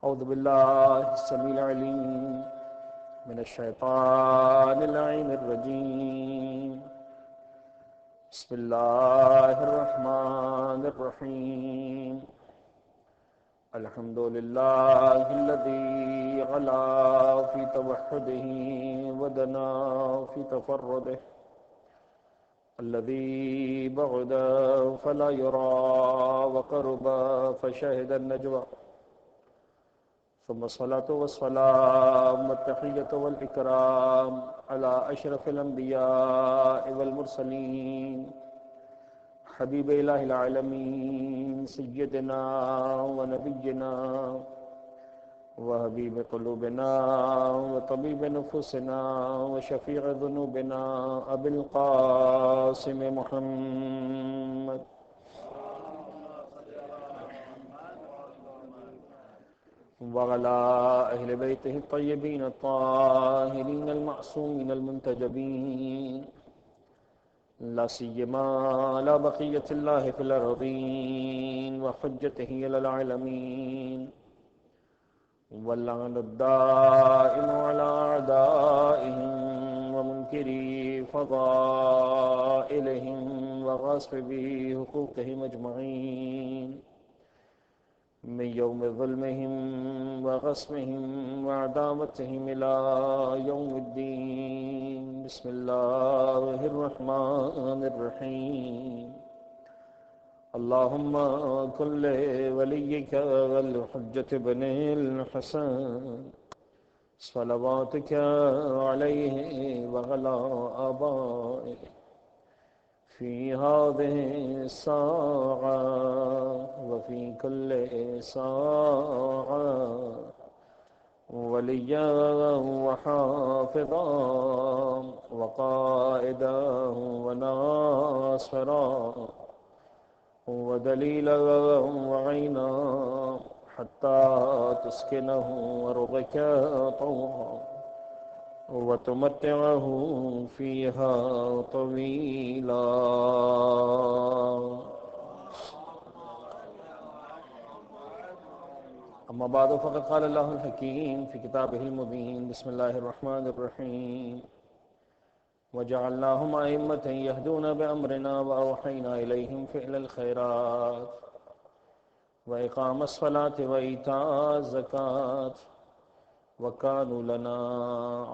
أعوذ بالله السميع العليم من الشيطان اللعين الرجيم. بسم الله الرحمن الرحيم. الحمد لله الذي غلا في توحده ودنا في تفرده، الذي بعد فلا يرى وقرب فشهد النجوى، ثم الصلاة والسلام والتحية والإكرام على أشرف الأنبياء والمرسلين، حبيب إله العالمين سيدنا ونبينا وحبيب قلوبنا وطبيب نفوسنا وشفيع ذنوبنا أبي القاسم محمد وعلى أهل بيته الطيبين الطاهرين المعصومين المنتجبين، لا سيما على بقية الله في الأرضين وحجته على العالمين، واللعن الدائم على أعدائهم ومنكري فضائلهم وغاصبي حقوقهم أجمعين، من يوم ظلمهم وغصبهم وعداوتهم إلى يوم الدين. بسم الله الرحمن الرحيم. اللهم كن لوليك والحجة بن الحسن صلواتك عليه وعلى آبائه في هذه الساعة وفي كل ساعة وليا وحافظا وقائدا وناصرا ودليلا وعينا حتى تسكنه أرضك طوعا وتمتعه فيها طويلا. أما بعد فقد قال الله الحكيم في كتابه المبين. بسم الله الرحمن الرحيم. وجعلناهم أئمة يهدون بأمرنا وأوحينا إليهم فعل الخيرات وإقام الصلاة وإيتاء الزكاة وَكَانُوا لَنَا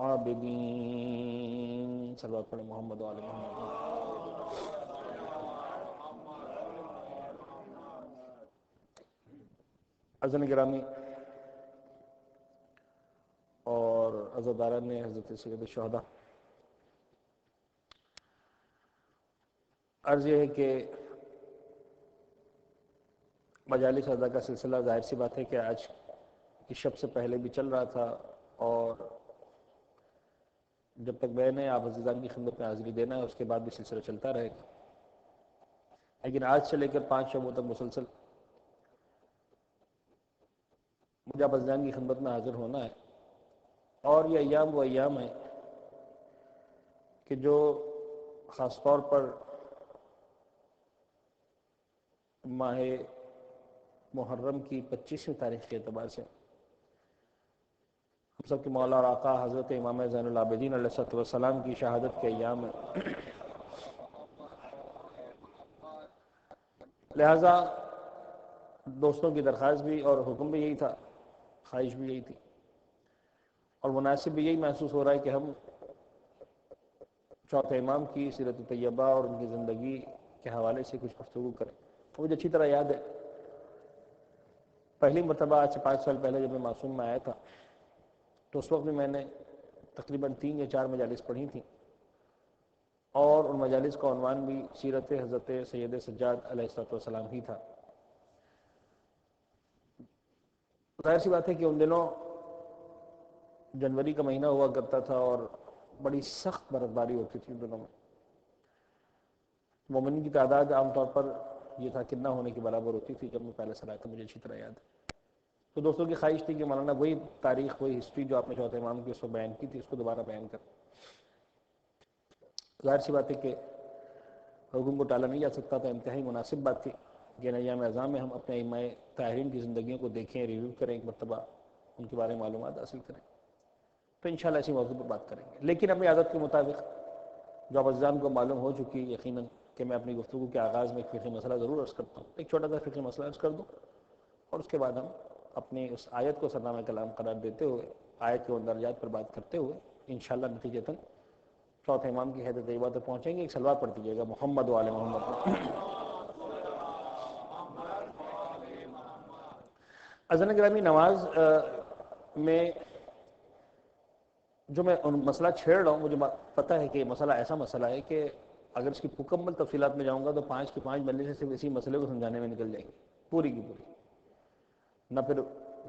عَابِدِينَ. صلوات پڑھیں محمد وعلی محمد. عزیزان گرامی اور عزاداران نے حضرت سید الشہداء، عرض یہ ہے کہ مجالس ادا کا سلسلہ ظاہر سی بات ہے کہ آج کی شب سے پہلے بھی چل رہا تھا، اور جب تک میں نے آپ عزیزان کی خدمت میں حاضری دینا ہے اس کے بعد بھی سلسلہ چلتا رہے گا. لیکن آج سے لے کر 5 شبوں تک مسلسل مجھے آپ عزیزان کی خدمت میں حاضر ہونا ہے. اور یہ ایام وہ ایام ہیں کہ جو خاص طور پر ماہ محرم کی 25ویں تاریخ کے اعتبار سے ہم سب کے مولا اور آقا حضرت امام زین العابدین علیہ السلام کی شہادت کے ایام ہیں. لہٰذا دوستوں کی درخواست بھی اور حکم بھی یہی تھا، خواہش بھی یہی تھی، اور مناسب بھی یہی محسوس ہو رہا ہے کہ ہم چوتھے امام کی سیرت طیبہ اور ان کی زندگی کے حوالے سے کچھ گفتگو کریں. مجھے اچھی طرح یاد ہے پہلی مرتبہ آج سے 5 سال پہلے جب میں معصوم میں آیا تھا تو اس وقت بھی میں نے تقریباً 3 یا 4 مجالس پڑھی تھیں، اور ان مجالس کا عنوان بھی سیرت حضرت سید سجاد علیہ السلام ہی تھا. ظاہر سی بات ہے کہ ان دنوں جنوری کا مہینہ ہوا کرتا تھا اور بڑی سخت برفباری ہوتی تھی ان دنوں میں. مومنین کی تعداد عام طور پر یہ تھا کہ نہ ہونے کے برابر ہوتی تھی. جب میں پہلے سر آیا تھا مجھے اچھی طرح یاد ہے. تو دوستوں کی خواہش تھی کہ مولانا وہی تاریخ، وہی ہسٹری جو آپ نے چوتھے امام کی اس کو بیان کی تھی اس کو دوبارہ بیان کریں. ظاہر سی بات ہے کہ حکم کو ٹالا نہیں جا سکتا تھا. انتہائی مناسب بات تھی کہ ایام اعظام میں ہم اپنے ائمہ طاہرین کی زندگیوں کو دیکھیں، ریویو کریں ایک مرتبہ، ان کے بارے میں معلومات حاصل کریں، تو انشاءاللہ اسی موضوع پر بات کریں گے. لیکن اپنی عادت کے مطابق جو آپ عزیزان کو معلوم ہو چکی ہے یقیناً کہ میں اپنی گفتگو کے آغاز میں ایک فقہی مسئلہ ضرور عرض کرتا ہوں، ایک چھوٹا سا فقہی مسئلہ عرض کر دوں، اور اس کے بعد ہم اپنی اس آیت کو سرنامہ کلام قرار دیتے ہوئے آیت کے درجات پر بات کرتے ہوئے انشاءاللہ نتیجتاً چوتھے امام کی حیدر طیبہ تک پہنچیں گے. ایک صلوات پڑھ دیجیے گا محمد و آل محمد. عزیزان گرامی، نماز میں جو میں مسئلہ چھیڑ رہا ہوں، مجھے پتہ ہے کہ یہ مسئلہ ایسا مسئلہ ہے کہ اگر اس کی مکمل تفصیلات میں جاؤں گا تو 5 کی 5 مجلسیں صرف اسی مسئلے کو سمجھانے میں نکل جائیں گی، پوری کی پوری. نہ پھر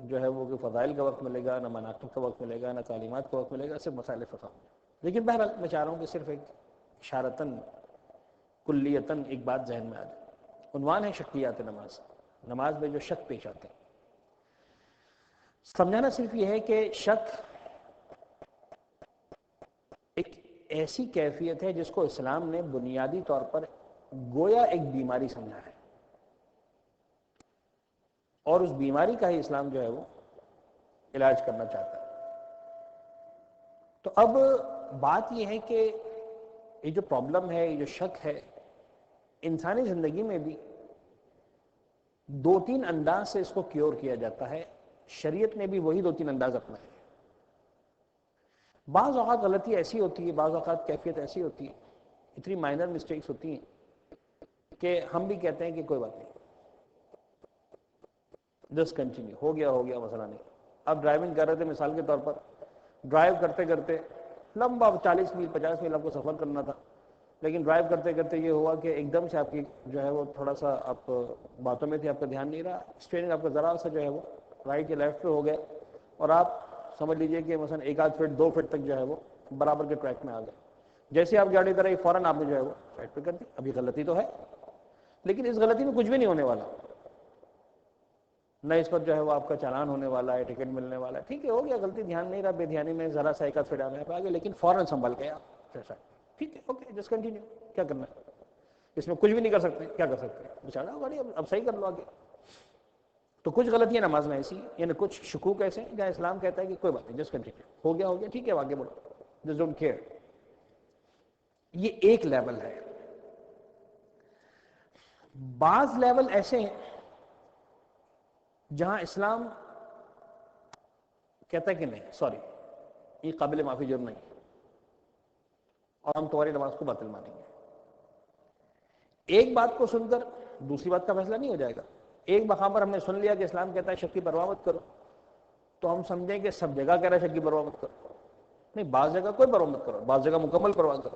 جو ہے وہ کہ فضائل کا وقت ملے گا، نہ مناقب کا وقت ملے گا، نہ تعلیمات کا وقت ملے گا، صرف مسائل فقہ. لیکن بہرحال میں چاہ رہا ہوں کہ صرف ایک اشارتاً کلیتاً ایک بات ذہن میں آ جائے. عنوان ہے شکیات نماز، نماز میں جو شک پیش آتے ہیں. سمجھانا صرف یہ ہے کہ شک ایک ایسی کیفیت ہے جس کو اسلام نے بنیادی طور پر گویا ایک بیماری سمجھا ہے، اور اس بیماری کا ہی اسلام جو ہے وہ علاج کرنا چاہتا ہے. تو اب بات یہ ہے کہ یہ جو پرابلم ہے، یہ جو شک ہے، انسانی زندگی میں بھی 2-3 انداز سے اس کو کیور کیا جاتا ہے. شریعت نے بھی وہی 2-3 انداز اپنائے. بعض اوقات غلطی ایسی ہوتی ہے، بعض اوقات کیفیت ایسی ہوتی ہے، اتنی مائنر مسٹیکس ہوتی ہیں کہ ہم بھی کہتے ہیں کہ کوئی بات نہیں، جسٹ کنٹینیو، ہو گیا مسئلہ نہیں. اب ڈرائیونگ کر رہے تھے مثال کے طور پر، ڈرائیو کرتے کرتے لمبا 40 میل 50 میل آپ کو سفر کرنا تھا، لیکن ڈرائیو کرتے کرتے یہ ہوا کہ ایک دم سے آپ کی جو ہے وہ تھوڑا سا آپ باتوں میں تھے، آپ کا دھیان نہیں رہا، اسٹیئرنگ آپ کا ذرا سا جو ہے وہ رائٹ یا لیفٹ پہ ہو گیا، اور آپ سمجھ لیجئے کہ مثلا 1 فٹ 2 فٹ تک جو ہے وہ برابر کے ٹریک میں آ گئے. جیسے آپ گاڑی کرائی فوراً آپ نے جو ہے وہ سائڈ پہ کر دی. ابھی غلطی تو ہے، لیکن اس غلطی میں کچھ بھی نہیں ہونے والا، نہ اس پر جو ہے وہ آپ کا چالان ہونے والا ہے، ٹکٹ ملنے والا ہے. ٹھیک ہے، ہو گیا غلطی، دھیان نہیں رہا، بے دھیانی میں ذرا سا 1 فٹ آنے پہ آ گیا، لیکن فوراً سنبھل گیا. ٹھیک ہے، اوکے، جسٹ کنٹینیو. کیا کرنا ہے اس میں؟ کچھ بھی نہیں کر سکتے. کیا کر سکتے ہیں؟ بچانا گاڑی اب صحیح کر لو آگے. تو کچھ غلطیاں نماز میں ایسی ہیں، یعنی کچھ شکوک ایسے ہیں جہاں اسلام کہتا ہے کہ کوئی بات نہیں، جسٹ کنٹینیو، ہو گیا ٹھیک ہے، آگے بڑھو، جسٹ ڈونٹ کیئر. یہ ایک لیول ہے. بعض لیول ایسے ہیں جہاں اسلام کہتا ہے کہ نہیں، سوری، یہ قابل معافی جرم نہیں، اور ہم تمہاری نماز کو باطل مانیں گے. ایک بات کو سن کر دوسری بات کا فیصلہ نہیں ہو جائے گا. ایک مقام پر ہم نے سن لیا کہ اسلام کہتا ہے شک کی پرواہ مت کرو، تو ہم سمجھیں کہ سب جگہ کہہ رہا ہے شک کی پرواہ مت کرو. نہیں، بعض جگہ کوئی پرواہ مت کرو، بعض جگہ مکمل پرواہ کرو.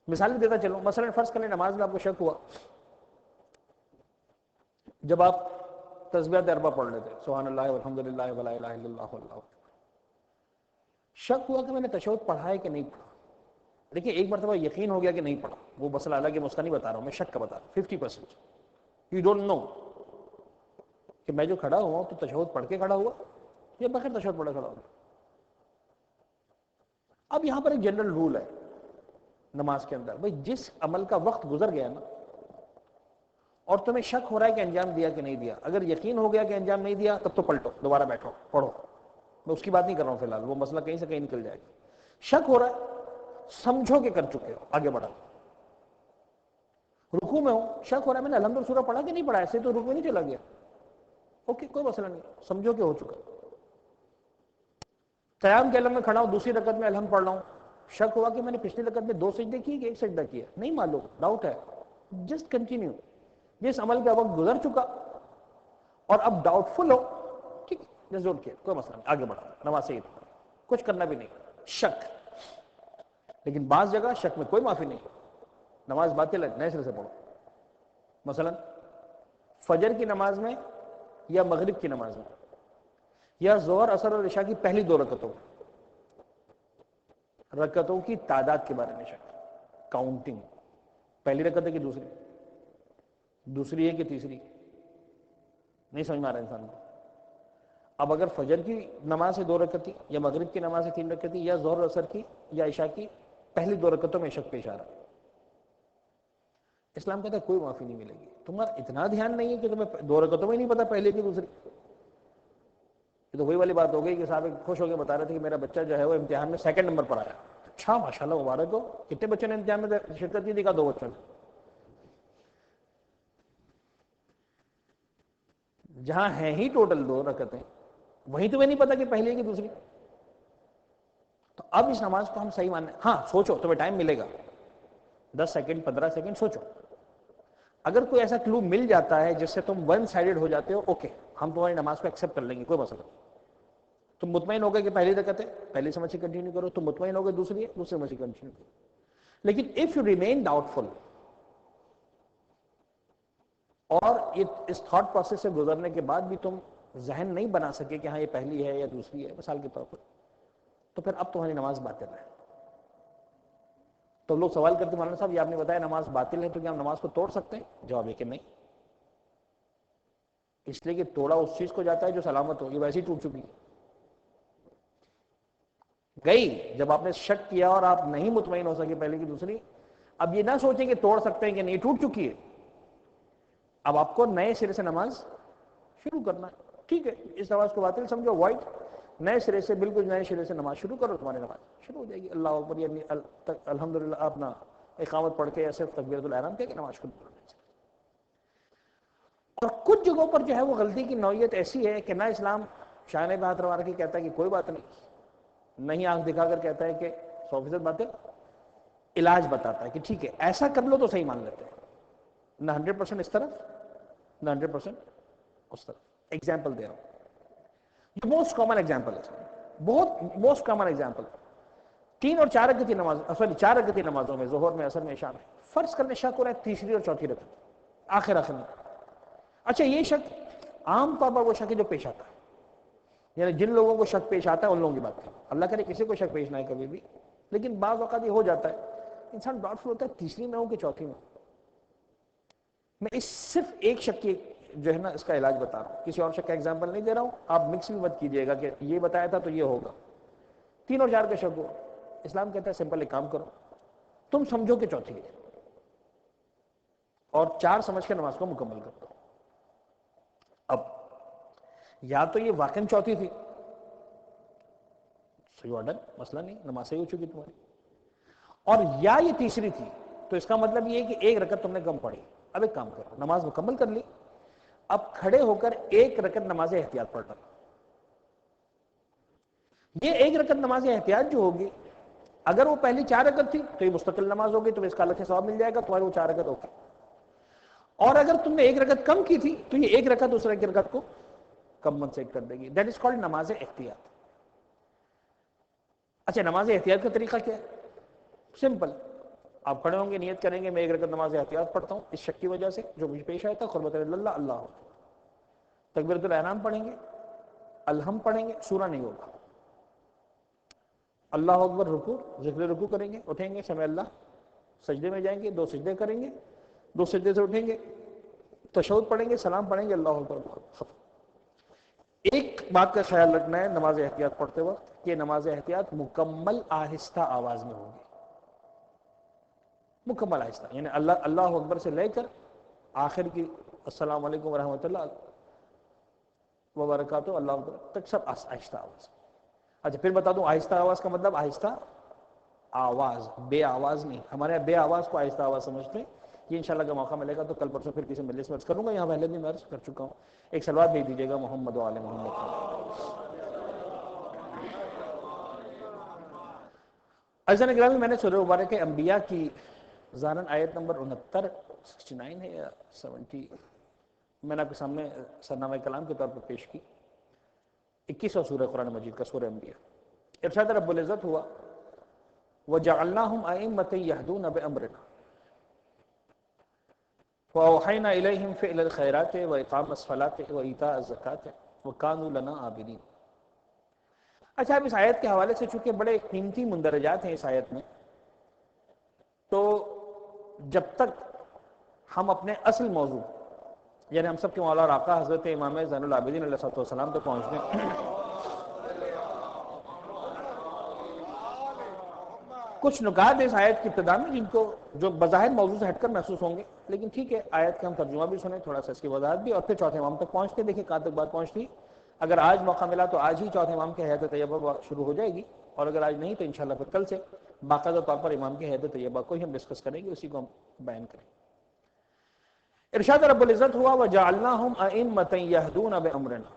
مثال بھی دیتا چلوں، مثلا فرض کریں نماز میں آپ کو شک ہوا، جب آپ تسبیحات اربع پڑھ لیتے سبحان اللہ والحمدللہ ولا الہ الا اللہ واللہ، شک ہوا کہ میں نے تشہد پڑھا ہے کہ نہیں پڑھا. دیکھیے، ایک مرتبہ یقین ہو گیا کہ نہیں پڑھا، وہ مسئلہ الگ ہے، میں اس کا نہیں بتا رہا ہوں، میں شک کا بتا رہا ہوں. 50% یو ڈونٹ نو کہ میں جو کھڑا ہوا ہوں تو تشہد پڑھ کے کھڑا ہوا یا بغیر تشہد پڑھے کھڑا ہوا. اب یہاں پر ایک جنرل رول ہے نماز کے اندر، بھئی جس عمل کا وقت گزر گیا نا، اور تمہیں شک ہو رہا ہے کہ انجام دیا کہ نہیں دیا، اگر یقین ہو گیا کہ انجام نہیں دیا تب تو پلٹو، دوبارہ بیٹھو، پڑھو. میں اس کی بات نہیں کر رہا ہوں فی الحال، وہ مسئلہ کہیں سے کہیں نکل جائے گا. شک ہو رہا ہے، سمجھو کہ کر چکے ہو، آگے بڑھا. رکوع میں ہوں، شک ہو رہا ہے میں نے الحمد سورہ پڑھا کہ نہیں پڑھا، ایسے تو رکوع میں نہیں چلا گیا، اوکے، کوئی مسئلہ نہیں، سمجھو کہ ہو چکا. قیام کے علم میں کھڑا ہوں، دوسری رکعت میں الحمد پڑھ رہا ہوں، شک ہوا کہ میں نے پچھلی رکعت میں 2 سجدے کیے کہ 1 سجدہ کیا، نہیں معلوم، ڈاؤٹ ہے، جسٹ کنٹینیو. جس عمل کا وقت گزر چکا اور اب ڈاؤٹ فل ہو، ٹھیک ہے، جسٹ ڈونٹ کیئر، کوئی مسئلہ نہیں، آگے بڑھا، نماز صحیح تھی، کچھ کرنا بھی نہیں. شک. لیکن بعض جگہ شک میں کوئی معافی نہیں، نماز باطل ہے، نئے سرے سے پڑھو. مثلا فجر کی نماز میں یا مغرب کی نماز میں یا ظہر اثر اور عشاء کی پہلی 2 رکعتوں کی تعداد کے بارے میں شک، کاؤنٹنگ، پہلی رکعت ہے کہ دوسری ہے کہ تیسری، نہیں سمجھ میں آ رہا انسان کو. اب اگر فجر کی نماز سے 2 رکعت تھی یا مغرب کی نماز سے 3 رکعت تھی یا ظہر اثر کی یا عشاء کی پہلی 2 رکعتوں میں شک پیش آ رہا، اسلام کہتا ہے کوئی معافی نہیں ملے گی. تمہارا اتنا دھیان نہیں ہے کہ تمہیں 2 رکعتوں میں نہیں پتا پہلے کی دوسری. یہ تو وہی والی بات ہو گئی کہ صاحب خوش ہو کے بتا رہے تھے کہ میرا بچہ جو ہے وہ امتحان میں 2nd نمبر پر آیا. اچھا ماشاء اللہ مبارک ہو. کتنے بچوں نے امتحان میں شرکت کی؟ دیکھا 2 بچوں نے. جہاں ہیں ہی ٹوٹل 2 رکعتیں، وہیں تمہیں نہیں پتا کہ پہلی ہے کہ دوسری. تو اب اس نماز کو ہم صحیح مانیں. ہاں سوچو، تمہیں ٹائم ملے گا 10 سیکنڈ 15 سیکنڈ سوچو. اگر کوئی ایسا کلو مل جاتا ہے جس سے تم 1 سائیڈڈ ہو جاتے ہو، اوکے ہم تمہاری نماز کو ایکسیپٹ کر لیں گے، کوئی مسئلہ نہیں. تم مطمئن ہو گئے کہ پہلی رکعت ہے، پہلی سمجھ سے کنٹینیو کرو. تم مطمئن ہو گئے دوسری ہے، دوسری سمجھ سے کنٹینیو کرو. لیکن اف یو ریمین ڈاؤٹ فل، اور اس تھاٹ پروسیس سے گزرنے کے بعد بھی تم ذہن نہیں بنا سکے کہ ہاں یہ پہلی ہے یا دوسری ہے مثال کے طور پر، تو پھر اب تمہاری نماز باطل ہے. تو لوگ سوال کرتے مولانا صاحب یہ آپ نے بتایا نماز باطل ہے، تو کیا ہم نماز کو توڑ سکتے ہیں؟ جواب ہے کہ نہیں. اس لیے کہ توڑا اس چیز کو جاتا ہے جو سلامت ہو، یہ ویسے ہی ٹوٹ چکی ہے. گئی جب آپ نے شک کیا اور آپ نہیں مطمئن ہو سکے پہلے کی دوسری، اب یہ نہ سوچیں کہ توڑ سکتے ہیں کہ نہیں، ٹوٹ چکی ہے. اب آپ کو نئے سرے سے نماز شروع کرنا ہے. ٹھیک ہے، اس نماز کو باطل سمجھو، وائٹ، نئے سرے سے، بالکل نئے سرے سے نماز شروع کرو، تمہاری نماز شروع ہو جائے گی. اللہ اکبر یعنی الحمدللہ اپنا اقامت پڑھ کے یا صرف تکبیرۃ الاحرام کہہ کے نماز شروع کرو. اور کچھ جگہوں پر جو ہے وہ غلطی کی نوعیت ایسی ہے کہ نہ اسلام شانے پہ ہاتھ روا کے کہتا ہے کہ کوئی بات نہیں آنکھ دکھا کر کہتا ہے کہ 100% باطل. علاج بتاتا ہے کہ ٹھیک ہے ایسا کر لو تو صحیح مان لیتے ہیں. نہ 100% اس طرف، نہ 100% اس طرف. ایگزامپل دے رہا ہوں، یہ موسٹ کامن ایگزامپل ہے، بہت موسٹ کامن ایگزامپل. 3 اور 4 رکعتی نماز، سوری 4 رکعتی نمازوں میں، ظہر میں، عصر میں، عشاء میں، فرض کرنے شک ہو رہا ہے تیسری اور چوتھی رکعت آخر میں. اچھا یہ شک عام طور پر وہ شک ہے جو پیش آتا ہے، یعنی جن لوگوں کو شک پیش آتا ہے ان لوگوں کی بات کریں. اللہ کرے کسی کو شک پیش نہ ہے کبھی بھی، لیکن بعض اوقات یہ ہو جاتا ہے انسان ڈاؤٹ فل ہوتا ہے تیسری میں ہوں کہ چوتھی میں. میں اس صرف ایک شک کی جو ہے نا اس کا علاج بتا رہا ہوں، کسی اور شک کا ایگزامپل نہیں دے رہا ہوں. آپ مکس بھی مت کیجئے گا کہ یہ بتایا تھا تو یہ ہوگا. 3 اور 4 کا شک ہو، اسلام کہتا ہے سمپل ایک کام کرو، تم سمجھو کہ چوتھی ہے اور 4 سمجھ کے نماز کو مکمل کر دو. اب یا تو یہ واقعی چوتھی تھی، صحیح آرڈر، مسئلہ نہیں، نماز صحیح ہو چکی تمہاری. اور یا یہ تیسری تھی، تو اس کا مطلب یہ ہے کہ 1 رکعت تم نے کم پڑھی. اب ایک کام کرو، نماز مکمل کر لی، اب کھڑے ہو کر 1 رکعت نماز احتیاط پڑھ رہا. یہ 1 رکعت نماز احتیاط جو ہوگی، اگر وہ پہلی 4 رکعت تھی تو یہ مستقل نماز ہوگی، تمہیں اس کا الگ سے ثواب مل جائے گا، تمہاری وہ 4 رکعت ہوگی. اور اگر تم نے 1 رکعت کم کی تھی تو یہ 1 رکعت دوسرے کی رکعت کو کمپنسیٹ کر دے گی. دیٹ از کالڈ نماز احتیاط. اچھا نماز احتیاط کا طریقہ کیا ہے؟ سمپل، آپ کھڑے ہوں گے، نیت کریں گے میں 1 رکعت نماز احتیاط پڑھتا ہوں اس شک کی وجہ سے جو مجھے پیش آیا تھا، قربت اللہ اللہ. تکبیرۃ الاحرام پڑھیں گے، الحمد پڑھیں گے، سورہ نہیں ہوگا. اللہ اکبر، رکوع، ذکر رکوع کریں گے، اٹھیں گے، سمع اللہ، سجدے میں جائیں گے، 2 سجدے کریں گے، 2 سجدے سے اٹھیں گے، تشہد پڑھیں گے، سلام پڑھیں گے، اللہ اکبر. ایک بات کا خیال رکھنا ہے نماز احتیاط پڑھتے وقت کہ نماز احتیاط مکمل آہستہ آواز میں ہوگی. مکمل آہستہ، یعنی اللہ اکبر سے لے کر آخر کی السلام علیکم ورحمۃ اللہ وبرکاتہ اللہ اکبر تک سب آہستہ آواز. اچھا پھر بتا دوں آہستہ آواز کا مطلب آہستہ آواز، بے آواز نہیں. ہمارے یہاں بے آواز کو آہستہ آواز سمجھتے ہیں. یہ انشاءاللہ کا موقع ملے گا تو کل پرسوں پھر کسی مجلس میں عرض کروں گا، یہاں پہلے بھی میں عرض کر چکا ہوں. ایک صلوات بھیج دیجیے گا محمد و آل محمد. عزیزان گرامی، میں نے سورہ مبارک انبیاء کی ظاہراً آیت نمبر 69 ہے یا 70 میں نے آپ کے سامنے سرنامہ کلام کے طور پر پیش کی. 21واں سورہ قرآن مجید کا سورہ انبیاء. ارشاد رب العزت ہوا وَجَعَلْنَاهُمْ أَئِمَّةً يَهْدُونَ بِأَمْرِنَا وَأَوْحَيْنَا إِلَيْهِمْ فِعْلَ الْخَيْرَاتِ وَإِقَامَ الصَّلَاةِ وَإِيتَاءَ الزَّكَاةِ وَكَانُوا لَنَا عَابِدِينَ. اچھا اب اس آیت کے حوالے سے چونکہ بڑے قیمتی مندرجات ہیں اس آیت میں، تو جب تک ہم اپنے اصل موضوع یعنی ہم سب کے مولا اور آقا حضرت امام زین العابدین علیہ السلام تک پہنچنے کچھ نکات اس آیت کی ابتدا میں جن کو جو بظاہر موضوع سے ہٹ کر محسوس ہوں گے، لیکن ٹھیک ہے آیت کا ہم ترجمہ بھی سنیں، تھوڑا سا اس کی وضاحت بھی، اور پھر چوتھے امام تک پہنچتے دیکھیں کہاں تک بات پہنچتی. اگر آج موقع ملا تو آج ہی چوتھے امام کی حیات طیبہ شروع ہو جائے گی، اور اگر آج نہیں تو انشاءاللہ پھر کل سے باقاعدہ طور پر امام کی حیات طیبہ کو ہی ہم ڈسکس کریں گے، اسی کو ہم بیان کریں گے۔ ارشاد رب العزت ہوا وَجَعَلْنَاهُمْ أَئِمَّةً يَهْدُونَ بِأَمْرِنَا۔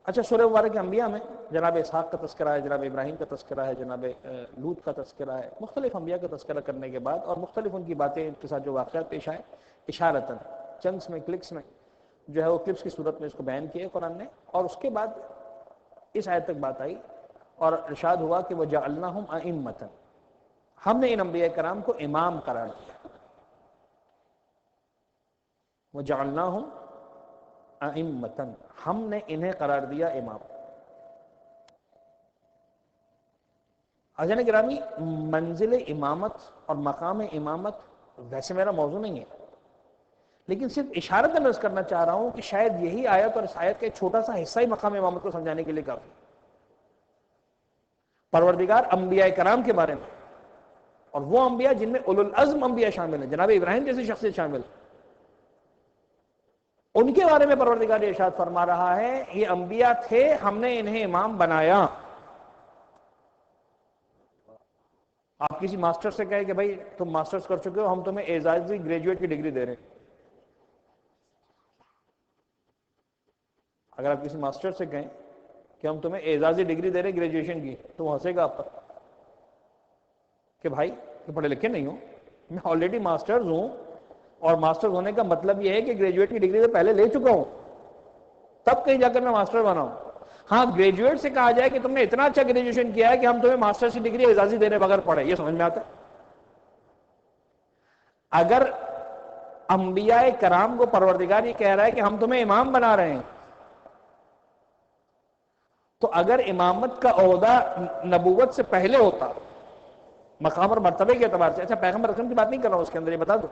اچھا، سورہ مبارک انبیاء میں جناب اسحاق کا تذکرہ ہے، جناب ابراہیم کا تذکرہ ہے، جناب لوط کا تذکرہ ہے، مختلف انبیاء کا تذکرہ کرنے کے بعد اور مختلف ان کی باتیں ان کے ساتھ جو واقعات پیش آئے، اشارتاً چنکس میں کلکس میں جو ہے وہ کلپس کی صورت میں اس کو بیان کیا قرآن نے، اور اس کے بعد اس آیت تک بات آئی اور ارشاد ہوا کہ وَجَعَلْنَاهُمْ أَئِمَّةً، ہم نے ان انبیاء کرام کو امام قرار دیا۔ وَجَعَلْنَاهُمْ أَئِمَّةً، ہم نے انہیں قرار دیا امام۔ حضرات گرامی، منزل امامت اور مقام امامت ویسے میرا موضوع نہیں ہے، لیکن صرف اشارتاً عرض کرنا چاہ رہا ہوں کہ شاید یہی آیت اور اس آیت کا ایک چھوٹا سا حصہ ہی مقام امامت کو سمجھانے کے لیے کافی۔ پروردگار انبیاء کرام کے بارے میں، اور وہ انبیاء جن میں اولو العزم انبیاء شامل ہیں، جناب ابراہیم جیسی شخصیت شامل ہے، ان کے بارے میں پروردگار یہ ارشاد فرما رہا ہے یہ انبیاء تھے، ہم نے انہیں امام بنایا۔ آپ کسی ماسٹر سے کہیں کہ بھائی تم ماسٹرز کر چکے ہو، ہم تمہیں اعزازی گریجویٹ کی ڈگری دے رہے ہیں۔ اگر آپ کسی ماسٹر سے کہیں کہ ہم تمہیں اعزازی ڈگری دے رہے ہیں گریجویشن کی، تو وہ ہنسے گا آپ پر کہ بھائی تم پڑھے لکھے نہیں ہو، میں آلریڈی ماسٹرز ہوں، اور ماسٹر ہونے کا مطلب یہ ہے کہ گریجویٹ کی ڈگری تو پہلے لے چکا ہوں، تب کہیں جا کر میں ماسٹر بنا ہوں۔ ہاں، گریجویٹ سے کہا جائے کہ تم نے اتنا اچھا گریجویشن کیا ہے کہ ہم تمہیں ماسٹر کی ڈگری اعزازی دینے بغیر پڑھے، یہ سمجھ میں آتا ہے؟ اگر انبیاء کرام کو پروردگار یہ کہہ رہا ہے کہ ہم تمہیں امام بنا رہے ہیں، تو اگر امامت کا عہدہ نبوت سے پہلے ہوتا مقام اور مرتبے کے اعتبار سے، اچھا پیغمبر اکرم کی بات نہیں کر رہا ہوں، اس کے اندر یہ بتا دو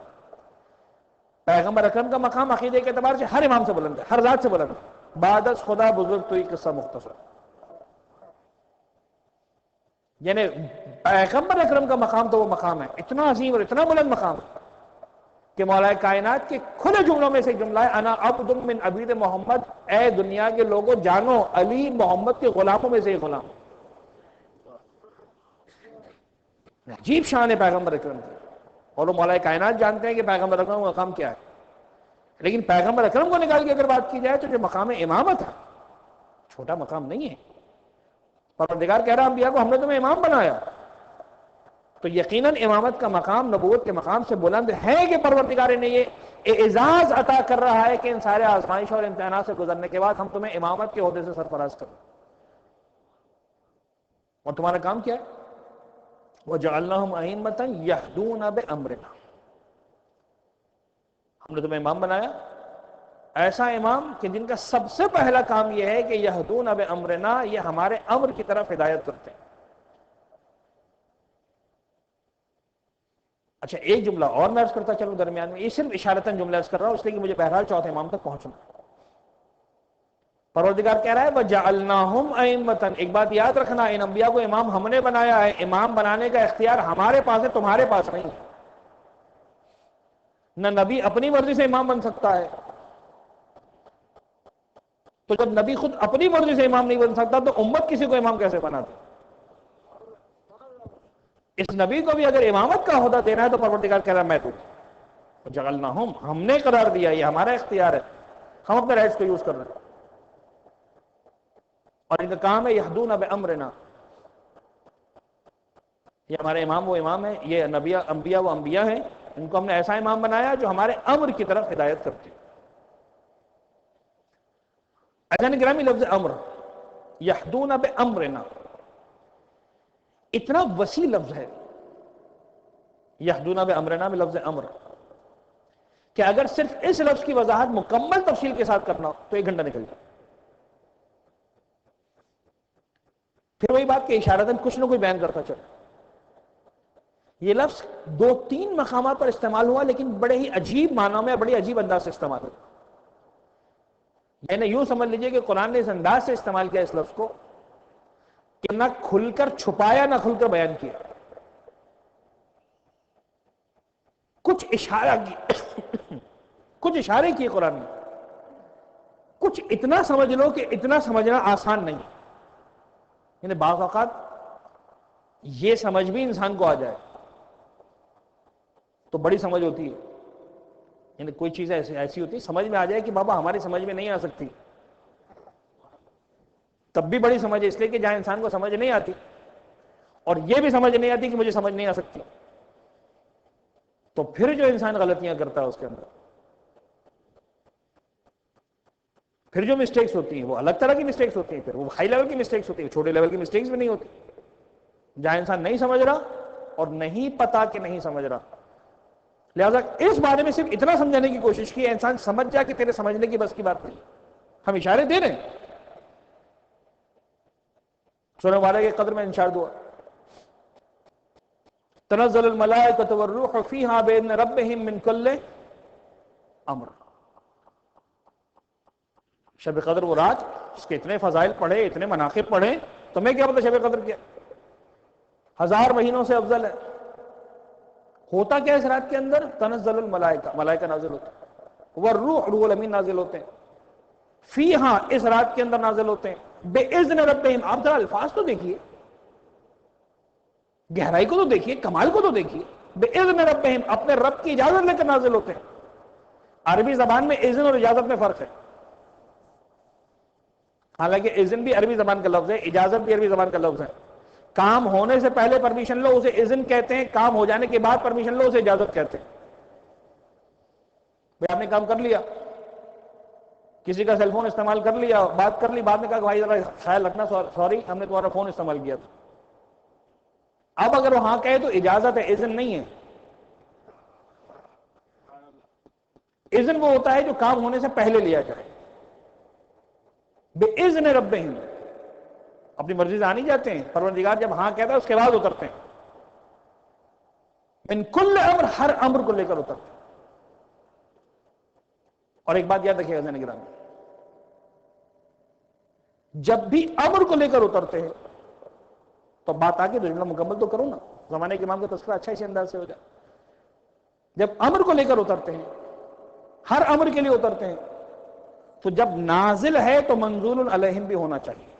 پیغمبر اکرم کا مقام عقیدے کے اعتبار سے ہر امام سے بلند ہے، ہر ذات سے بلند ہے۔ بعد از خدا بزرگ تو یہ قصہ مختصر، یعنی پیغمبر اکرم کا مقام تو وہ مقام ہے، اتنا عظیم اور اتنا بلند مقام ہے کہ مولا کائنات کے کھلے جملوں میں سے ایک جملہ ہے انا عبد من عبید محمد، اے دنیا کے لوگوں جانو علی محمد کے غلاموں میں سے ایک غلام۔ عجیب شان ہے پیغمبر اکرم کی، اور وہ مولا کائنات جانتے ہیں کہ پیغمبر اکرم کا مقام کیا ہے، لیکن پیغمبر اکرم کو نکال کے اگر بات کی جائے تو جو مقام امامت ہے چھوٹا مقام نہیں ہے۔ پروردگار کہہ رہا انبیاء کو ہم نے تمہیں امام بنایا، تو یقیناً امامت کا مقام نبوت کے مقام سے بلند ہے کہ پروردگار نے یہ اعزاز عطا کر رہا ہے کہ ان سارے آزمائش اور امتحانات سے گزرنے کے بعد ہم تمہیں امامت کے عہدے سے سرفراز کریں، اور تمہارا کام کیا ہے؟ وَجَعَلْنَاهُمْ أَئِمَّةً يَهْدُونَ بِأَمْرِنَا، ہم نے تمہیں امام بنایا، ایسا امام کہ جن کا سب سے پہلا کام یہ ہے کہ یہدون بامرنا، یہ ہمارے امر کی طرف ہدایت کرتے ہیں۔ اچھا، ایک جملہ اور میں عرض کرتا چلوں درمیان میں، یہ صرف اشارتاً جملہ عرض کر رہا ہوں اس لیے کہ مجھے بہرحال چوتھے امام تک پہنچنا۔ پروردگار کہہ رہا ہے وَجَعَلْنَاهُمْ أَئِمَّةً، ایک بات یاد رکھنا، ان انبیاء کو امام ہم نے بنایا ہے، امام بنانے کا اختیار ہمارے پاس ہے، تمہارے پاس نہیں ہے۔ نہ نبی اپنی مرضی سے امام بن سکتا ہے، تو جب نبی خود اپنی مرضی سے امام نہیں بن سکتا تو امت کسی کو امام کیسے بناتی؟ اس نبی کو بھی اگر امامت کا عہدہ دینا ہے تو پروردگار کہہ رہا ہے میں دوں، جعلناہم، ہم نے قرار دیا، یہ ہمارا اختیار ہے، ہم اپنے رائٹس کو یوز کر رہے ہیں، اور ان کا کام ہے یہدون بامرنا، یہ ہمارے امام وہ امام ہیں، یہ انبیاء وہ انبیاء ہیں، ان کو ہم نے ایسا امام بنایا جو ہمارے امر کی طرف ہدایت کرتے ہیں۔ اذان گرامی، لفظ امر یہدون بامرنا اتنا وسیع لفظ ہے، یہدون بامرنا میں لفظ امر، کہ اگر صرف اس لفظ کی وضاحت مکمل تفصیل کے ساتھ کرنا ہو تو 1 گھنٹہ نکل جائے۔ پھر وہی بات کہ اشارتاً کچھ نہ کوئی بیان کرتا چلا۔ یہ لفظ 2-3 مقامات پر استعمال ہوا، لیکن بڑے ہی عجیب معنوں میں، بڑی عجیب انداز سے استعمال ہوا۔ میں نے یوں سمجھ لیجئے کہ قرآن نے اس انداز سے استعمال کیا اس لفظ کو کہ نہ کھل کر چھپایا نہ کھل کر بیان کیا، کچھ اشارہ کی کچھ اشارے کیے قرآن نے، کچھ اتنا سمجھ لو کہ اتنا سمجھنا آسان نہیں، یعنی بعض اوقات یہ سمجھ بھی انسان کو آ جائے تو بڑی سمجھ ہوتی ہے، یعنی کوئی چیز ایسی ہوتی ہے سمجھ میں آ جائے کہ بابا ہماری سمجھ میں نہیں آ سکتی، تب بھی بڑی سمجھ ہے، اس لیے کہ جہاں انسان کو سمجھ نہیں آتی اور یہ بھی سمجھ نہیں آتی کہ مجھے سمجھ نہیں آ سکتی، تو پھر جو انسان غلطیاں کرتا ہے اس کے اندر، پھر جو مسٹیکس ہوتی ہیں وہ الگ طرح کی مسٹیکس ہوتی ہیں، پھر وہ ہائی لیول کی مسٹیکس ہوتی ہیں، چھوٹے لیول کی مسٹیکس بھی نہیں ہوتی، جہاں انسان نہیں سمجھ رہا اور نہیں پتا کہ نہیں سمجھ رہا، لہذا اس بارے میں صرف اتنا سمجھانے کی کوشش کی انسان سمجھ جائے کہ تیرے سمجھنے کی بس کی بات نہیں، ہم اشارے دے رہے ہیں، سورہ والے کے قدر میں اشارہ دعا تنزل الملائکۃ والروح فیہا بإذن ربہم من کل امر، شب قدر وہ رات اس کے اتنے فضائل پڑھے، اتنے مناقب پڑھے، تمہیں کیا پتا شب قدر کیا، 1000 مہینوں سے افضل ہے، ہوتا کیا اس رات کے اندر؟ تنزل الملائکہ، ملائکہ نازل ہوتے ہیں، والروح، روح الامین نازل ہوتے ہیں، فیہا، اس رات کے اندر نازل ہوتے ہیں، بِإِذْنِ رَبِّهِمْ، آپ ذرا الفاظ تو دیکھیے، گہرائی کو تو دیکھیے، کمال کو تو دیکھیے، بِإِذْنِ رَبِّهِمْ، اپنے رب کی اجازت لے کر نازل ہوتے ہیں، عربی زبان میں اذن اور اجازت میں فرق ہے، حالانکہ اذن بھی عربی زبان کا لفظ ہے، اجازت بھی عربی زبان کا لفظ ہے، کام ہونے سے پہلے پرمیشن لو اسے اذن کہتے ہیں، کام ہو جانے کے بعد پرمیشن لو اسے اجازت کہتے ہیں، بھئی آپ نے کام کر لیا، کسی کا سیل فون استعمال کر لیا، بات کر لی، بعد میں کہا کہ بھائی ذرا خیال رکھنا، سوری ہم نے تمہارا فون استعمال کیا تھا، اب اگر وہ ہاں کہے تو اجازت ہے، اذن نہیں ہے، اذن وہ ہوتا ہے جو کام ہونے سے پہلے لیا جائے، بِإِذْنِ رَبِّهِمْ، اپنی مرضی سے آ نہیں جاتے ہیں، پروردگار جب ہاں کہتا ہے اس کے بعد اترتے ہیں، من کل امر، ہر امر کو لے کر اترتے ہیں، اور ایک بات یاد رکھیے گا گرامی، جب بھی امر کو لے کر اترتے ہیں تو بات آگے تو جملہ مکمل تو کرو نا، زمانے کے امام کا تذکرہ اچھا اسی انداز سے ہو جائے، جب امر کو لے کر اترتے ہیں، ہر امر کے لیے اترتے ہیں، تو جب نازل ہے تو منزول علیہم بھی ہونا چاہیے،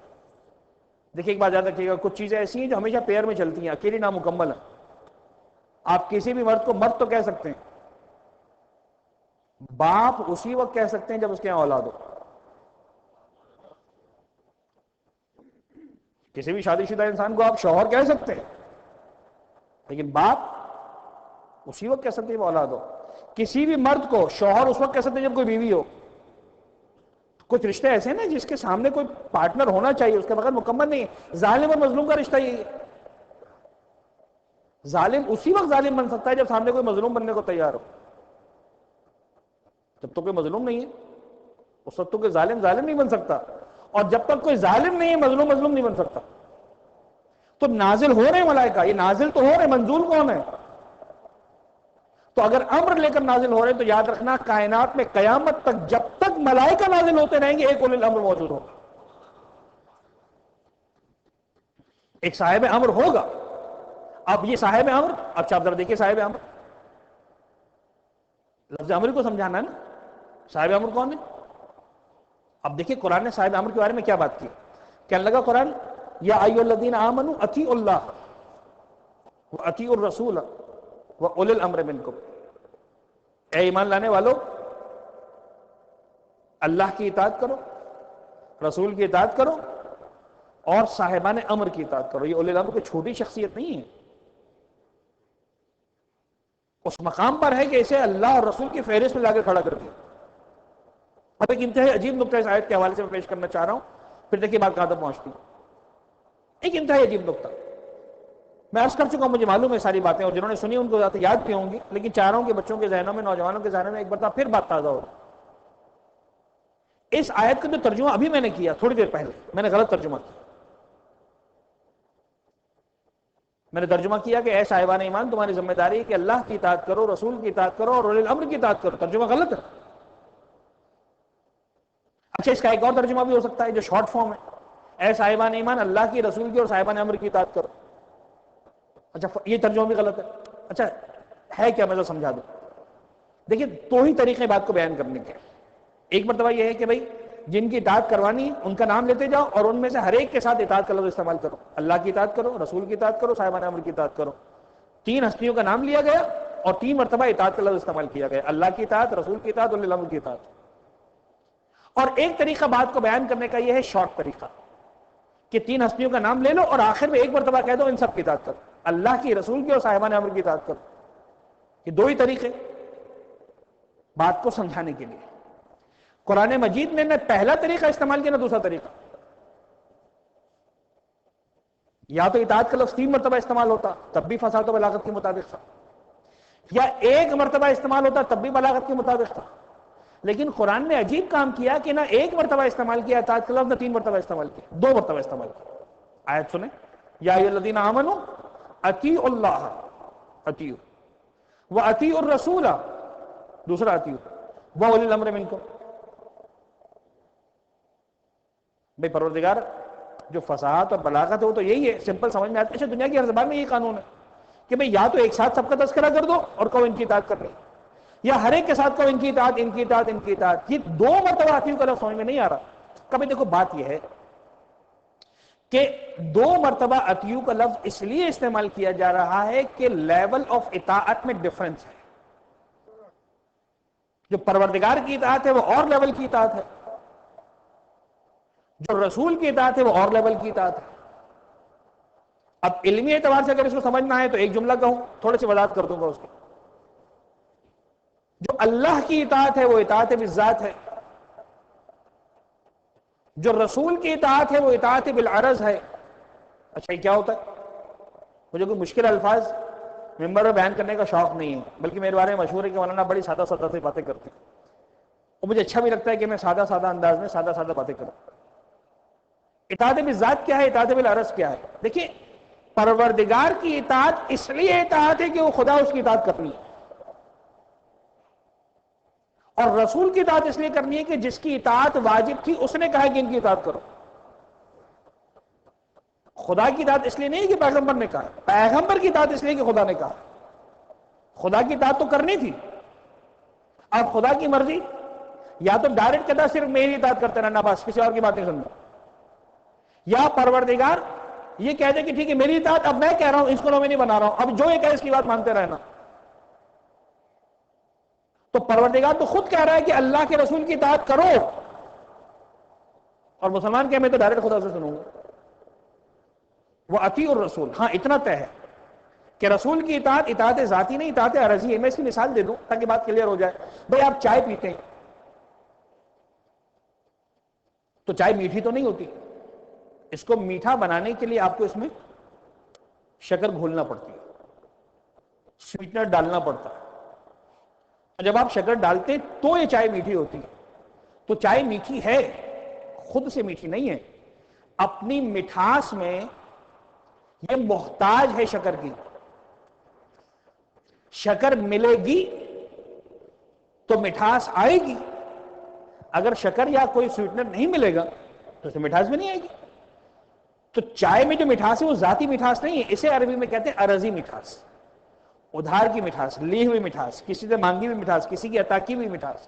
دیکھیے ایک بات یاد رکھیے گا، کچھ چیزیں ایسی ہیں جو ہمیشہ پیر میں چلتی ہیں، اکیلی نامکمل ہیں، آپ کسی بھی مرد کو مرد تو کہہ سکتے ہیں، باپ اسی وقت کہہ سکتے ہیں جب اس کے یہاں اولاد ہو، کسی بھی شادی شدہ انسان کو آپ شوہر کہہ سکتے ہیں، لیکن باپ اسی وقت کہہ سکتے ہیں جب اولاد ہو، کسی بھی مرد کو شوہر اس وقت کہہ سکتے ہیں جب کوئی بیوی ہو، کچھ رشتے ایسے ہیں نا جس کے سامنے کوئی پارٹنر ہونا چاہیے، اس کے بغیر مکمل نہیں ہے، ظالم اور مظلوم کا رشتہ یہی ہے، ظالم اسی وقت ظالم بن سکتا ہے جب سامنے کوئی مظلوم بننے کو تیار ہو، جب تو کوئی مظلوم نہیں ہے اس وقت تو کوئی ظالم نہیں بن سکتا، اور جب تک کوئی ظالم نہیں ہے مظلوم نہیں بن سکتا، تو نازل ہو رہے ہیں ملائکہ، یہ نازل تو ہو رہے ہیں، منزول کون ہے؟ تو اگر امر لے کر نازل ہو رہے ہیں تو یاد رکھنا کائنات میں قیامت تک جب تک ملائکہ نازل ہوتے رہیں گے ایک اولی الامر موجود ہوگا، ایک صاحب امر ہوگا، اب یہ صاحب امر، اب آپ ذرا دیکھیے صاحب امر، لفظ امر کو سمجھانا ہے نا، صاحب امر کون ہے؟ اب دیکھیے قرآن نے صاحب امر کے بارے میں کیا بات کی، کہنے لگا قرآن یا ایھا الذین آمنوا اطیعوا اللہ واطیعوا الرسول واولی الامر منکم، اے ایمان لانے والو اللہ کی اطاعت کرو، رسول کی اطاعت کرو، اور صاحبان امر کی اطاعت کرو، یہ اولی الامر کوئی چھوٹی شخصیت نہیں ہے، اس مقام پر ہے کہ اسے اللہ اور رسول کی فہرست میں لا کے کھڑا کر دیا، اب ایک انتہائی عجیب نقطہ اس آیت کے حوالے سے میں پیش کرنا چاہ رہا ہوں، پھر دیکھیے بات کہاں تک پہنچتی ہے، ایک انتہائی عجیب نقطہ، میں عرض کر چکا ہوں مجھے معلوم ہے ساری باتیں، اور جنہوں نے سنی ان کو زیادہ یاد بھی ہوں گی، لیکن چاہ رہا ہوں کہ بچوں کے ذہنوں میں، نوجوانوں کے ذہنوں میں ایک بار پھر بات تازہ ہو، اس آیت کا جو ترجمہ ابھی میں نے کیا تھوڑی دیر پہلے، میں نے غلط ترجمہ کیا، میں نے ترجمہ کیا کہ اے صاحبان ایمان تمہاری ذمہ داری ہے کہ اللہ کی اطاعت کرو، رسول کی اطاعت کرو، اور اولی الامر کی اطاعت کرو، ترجمہ غلط ہے، اچھا اس کا ایک اور ترجمہ بھی ہو سکتا ہے جو شارٹ فارم ہے، اے صاحبان ایمان اللہ کی، رسول کی اور صاحبان امر کی اطاعت کرو، اچھا یہ ترجمہ بھی غلط ہے، اچھا ہے کیا، میں تو سمجھا دوں، دیکھیے دو ہی طریقے بات کو بیان کرنے کے، ایک مرتبہ یہ ہے کہ بھئی جن کی اطاعت کروانی ہے ان کا نام لیتے جاؤ اور ان میں سے ہر ایک کے ساتھ اطاعت کا لفظ استعمال کرو. اللہ کی اطاعت کرو، رسول کی اطاعت کرو، صاحبان امر کی اطاعت کرو. 3 ہستیوں کا نام لیا گیا اور 3 مرتبہ اطاعت کا لفظ استعمال کیا گیا. اللہ کی اطاعت، رسول کی اطاعت اور اولی الامر کی اطاعت. اور ایک طریقہ بات کو بیان کرنے کا یہ ہے شارٹ طریقہ کہ 3 ہستیوں کا نام لے لو اور آخر میں ایک مرتبہ کہہ دو ان سب کی اطاعت کرو، اللہ کی، رسول کی اور صاحبان امر کی اطاعت کرو. یہ 2 ہی طریقے بات کو سمجھانے کے لیے. قرآن مجید میں نہ پہلا طریقہ استعمال کیا نہ دوسرا طریقہ. یا تو اطاعت کا لفظ 3 مرتبہ استعمال ہوتا تب بھی فصاحت و بلاغت کے مطابق تھا، یا 1 مرتبہ استعمال ہوتا تب بھی بلاغت کے مطابق تھا. لیکن قرآن نے عجیب کام کیا کہ نہ 1 مرتبہ استعمال کیا اطاعت کا لفظ، نہ 3 مرتبہ استعمال کیا، 2 مرتبہ استعمال کیا. آیت سنیں، یا ایھا الذین آمنوا اطیعوا اللہ اطیعوا واطیعوا الرسول، دوسرا اطیعوا واولی الامر منکم. بھئی پروردگار جو فصاحت اور بلاغت ہے وہ تو یہی ہے، سمپل سمجھ میں آتا ہے. اچھا دنیا کی ہر زبان میں یہ قانون ہے کہ بھئی یا تو ایک ساتھ سب کا تذکرہ کر دو اور کہو ان کی اطاعت کر رہے، یا ہر ایک کے ساتھ کہو ان کی اطاعت، ان کی اطاعت، ان کی اطاعت. یہ 2 مرتبہ اطیعوا کا لفظ سمجھ میں نہیں آ رہا. کبھی دیکھو بات یہ ہے کہ 2 مرتبہ اطیعوا کا لفظ اس لیے استعمال کیا جا رہا ہے کہ لیول آف اطاعت میں ڈفرنس ہے. جو پروردگار کی اطاعت ہے وہ اور لیول کی اطاعت ہے، جو رسول کی اطاعت ہے وہ اور لیول کی اطاعت ہے. اب علمی اعتبار سے اگر اس کو سمجھنا ہے تو ایک جملہ کہوں، تھوڑے سی وضاحت کر دوں گا اس کی. جو اللہ کی اطاعت ہے وہ اطاعت بالذات ہے، جو رسول کی اطاعت ہے وہ اطاعت بالعرض ہے. اچھا یہ کیا ہوتا ہے؟ مجھے کوئی مشکل الفاظ ممبر میں بیان کرنے کا شوق نہیں ہے، بلکہ میرے بارے میں مشہور ہے کہ مولانا بڑی سادہ سادہ سے باتیں کرتے ہیں، اور مجھے اچھا بھی لگتا ہے کہ میں سادہ سادہ انداز میں سادہ سادہ باتیں کروں. اطاعت بالذات کیا ہے، اطاعت بالعرض کیا ہے؟ دیکھیں پروردگار کی اطاعت اس لیے اطاعت ہے کہ وہ خدا اس کی اطاعت کرنی ہے، اور رسول کی اطاعت اس لیے کرنی ہے کہ جس کی اطاعت واجب تھی اس نے کہا کہ ان کی اطاعت کرو. خدا کی اطاعت اس لیے نہیں کہ پیغمبر نے کہا، پیغمبر کی اطاعت اس لیے کہ خدا نے کہا. خدا کی اطاعت تو کرنی تھی. اب خدا کی مرضی یا تو ڈائریکٹ کہتا صرف میری اطاعت کرتے رہنا بس، کسی اور کی باتیں سننا، یا پروردگار یہ کہہ دے کہ ٹھیک ہے میری اطاعت اب میں کہہ رہا ہوں، اس کو میں نہیں بنا رہا ہوں، اب جو یہ کہے اس کی بات مانتے رہنا. تو پروردگار تو خود کہہ رہا ہے کہ اللہ کے رسول کی اطاعت کرو، اور مسلمان کہ میں تو ڈائریکٹ خدا سے سنوں گا. وہ اطیعوا الرسول. ہاں اتنا طے ہے کہ رسول کی اطاعت اطاعت ذاتی نہیں، اطاعت عرضی ہے. میں اس کی مثال دے دوں تاکہ بات کلیئر ہو جائے. بھئی آپ چائے پیتے ہیں تو چائے میٹھی تو نہیں ہوتی، اس کو میٹھا بنانے کے لیے آپ کو اس میں شکر گھولنا پڑتی ہے، سویٹنر ڈالنا پڑتا ہے. جب آپ شکر ڈالتے ہیں تو یہ چائے میٹھی ہوتی ہے. تو چائے میٹھی ہے، خود سے میٹھی نہیں ہے، اپنی مٹھاس میں یہ محتاج ہے شکر کی. شکر ملے گی تو مٹھاس آئے گی، اگر شکر یا کوئی سویٹنر نہیں ملے گا تو اسے مٹھاس بھی نہیں آئے گی. تو چائے میں جو مٹھاس ہے وہ ذاتی مٹھاس نہیں ہے، اسے عربی میں کہتے ہیں عرضی مٹھاس، ادھار کی مٹھاس، لی ہوئی مٹھاس، کسی سے مانگی ہوئی مٹھاس، کسی کی عطا کی ہوئی مٹھاس.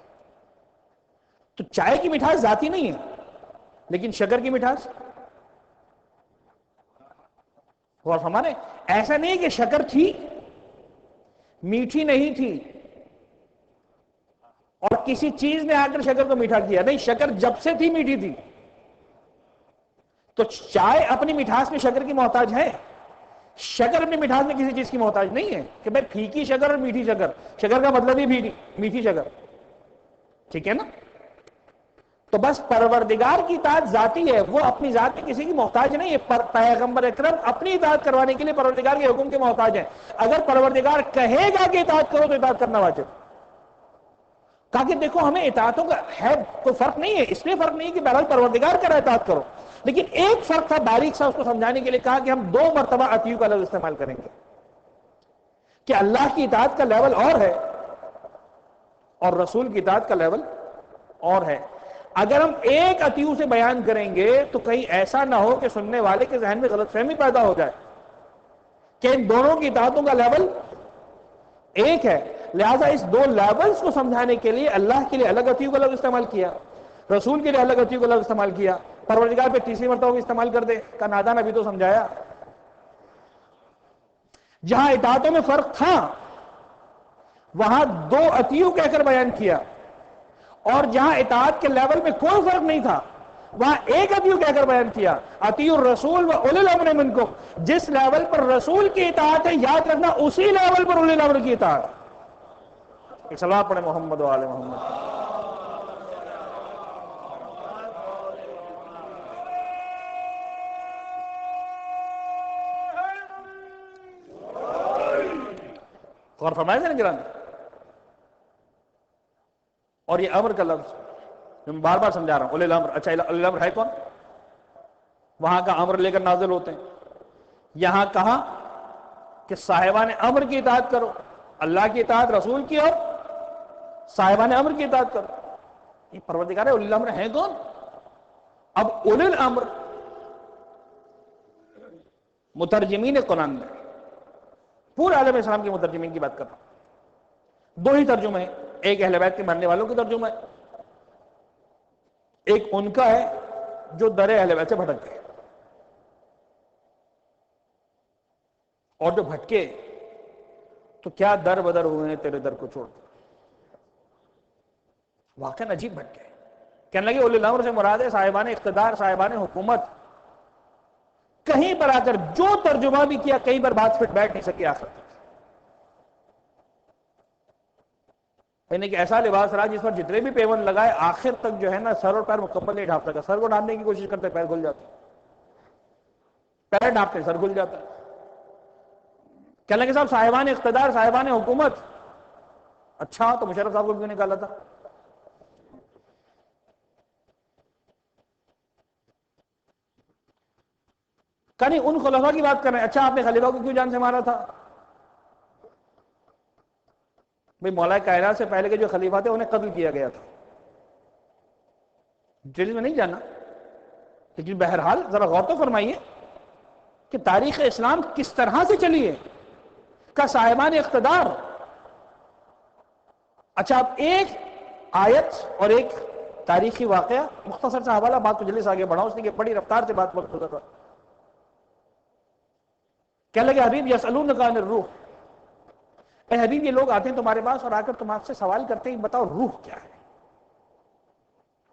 تو چائے کی مٹھاس ذاتی نہیں ہے، لیکن شکر کی مٹھاس اور ہمارے ایسا نہیں کہ شکر تھی میٹھی نہیں تھی اور کسی چیز نے آ کر شکر کو میٹھا کیا، نہیں، شکر جب سے تھی میٹھی تھی. تو چائے اپنی مٹھاس میں شکر کی محتاج ہے، شکر اپنی مٹھاس میں کسی چیز کی محتاج نہیں ہے کہ بھئی پھیکی شکر اور میٹھی شکر، شکر کا مطلب ہی میٹھی شکر، ٹھیک ہے نا. تو بس پروردگار کی اطاعت ذاتی ہے، وہ اپنی ذات میں کسی کی محتاج نہیں ہے. پیغمبر اکرم اپنی اطاعت کروانے کے لیے پروردگار کے حکم کے محتاج ہیں. اگر پروردگار کہے گا کہ اطاعت کرو تو اطاعت کرنا واجب. کہا کہ دیکھو ہمیں اطاعتوں کا ہے کوئی فرق نہیں ہے، اس لیے فرق نہیں ہے کہ بہرحال پروردگار کر رہا ہے اطاعت کرو، لیکن ایک فرق تھا باریک سا، اس کو سمجھانے کے لیے کہا کہ ہم 2 مرتبہ اطیعوا کا لفظ استعمال کریں گے کہ اللہ کی اطاعت کا لیول اور ہے اور رسول کی اطاعت کا لیول اور ہے. اگر ہم ایک اطیعوا سے بیان کریں گے تو کہیں ایسا نہ ہو کہ سننے والے کے ذہن میں غلط فہمی پیدا ہو جائے کہ ان دونوں کی اطاعتوں کا لیول ایک ہے. لہذا اس 2 لیولز کو سمجھانے کے لیے اللہ کے لیے الگ اطیعوا کا لفظ استعمال کیا. رسول کے لیے الگ اطیع کو لفظ استعمال کیا، پروردگار پہ تیسری مرتبہ بھی استعمال کر دے، کا نادان ابھی تو سمجھایا۔ جہاں اطاعتوں میں فرق تھا وہاں دو اطیعو کہہ کر بیان کیا، اور جہاں اطاعت کے لیول میں کوئی فرق نہیں تھا وہاں ایک اطیعو کہہ کر بیان کیا، اطیعوا الرسول و اولی الامر منکم۔ جس لیول پر رسول کی اطاعت ہے یاد رکھنا اسی لیول پر اولی الامر کی اطاعت۔ ایک صلوات پڑھیں محمد و آل محمد۔ غور فرمائے سے نگران۔ اور یہ امر کا لفظ جو میں بار بار سمجھا رہا ہوں، اولی الامر، اچھا اولی الامر ہے کون؟ وہاں کا امر لے کر نازل ہوتے ہیں، یہاں کہا کہ صاحبان امر کی اطاعت کرو، اللہ کی اطاعت، رسول کی، اور صاحبان امر کی اطاعت کرو۔ یہ پروردگار ہے، اولی الامر ہیں کون؟ اب اولی الامر مترجمین قرآن میں، پورے عالم اسلام کے مترجمین کی بات کر رہا ہوں، دو ہی ترجمے ہیں، ایک اہل بیت کے ماننے والوں کی ترجمہ ہے، ایک ان کا ہے جو در اہل بیت سے بھٹک گئے، اور جو بھٹکے تو کیا در بدر ہوئے ہیں تیرے در کو چھوڑ کر، واقعا عجیب بھٹکے۔ کہنے لگے اولی الامر سے مراد ہے صاحبان اقتدار، صاحبان حکومت۔ کہیں پر آ کر جو ترجمہ بھی کیا کہیں پر بات فٹ بیٹھ نہیں سکی آخر تک، یعنی کہ ایسا لباس رہا جس پر جتنے بھی پیون لگائے آخر تک جو ہے نا سر اور پیر مکمل نہیں ڈھانپ سکا، سر کو ڈھانپنے کی کوشش کرتے پیر کھل جاتا، پیر ڈھانپتے سر کھل جاتا۔ کہنے لگے صاحب صاحبان اقتدار، صاحبان حکومت، اچھا تو مشرف صاحب کو کیوں نکالا تھا؟ کہ نہیں ان خلفاء کی بات کر رہے ہیں، اچھا آپ نے خلیفہ کو کیوں جان سے مارا تھا؟ بھئی مولا کائنات سے پہلے کے جو خلیفہ تھے انہیں قتل کیا گیا تھا، ڈیٹیل میں نہیں جانا، لیکن بہرحال ذرا غور تو فرمائیے کہ تاریخ اسلام کس طرح سے چلی ہے کا صاحبان اقتدار۔ اچھا اب ایک آیت اور ایک تاریخی واقعہ، مختصر سا حوالہ، بات کو جلدی سے آگے بڑھاؤں اس لیے کہ بڑی رفتار سے بات وقت ہوتا تھا۔ کہنے لگے حبیب یسألونک عن الروح، اے حبیب یہ لوگ آتے ہیں تمہارے پاس اور آ کر تم آپ سے سوال کرتے ہیں بتاؤ روح کیا ہے۔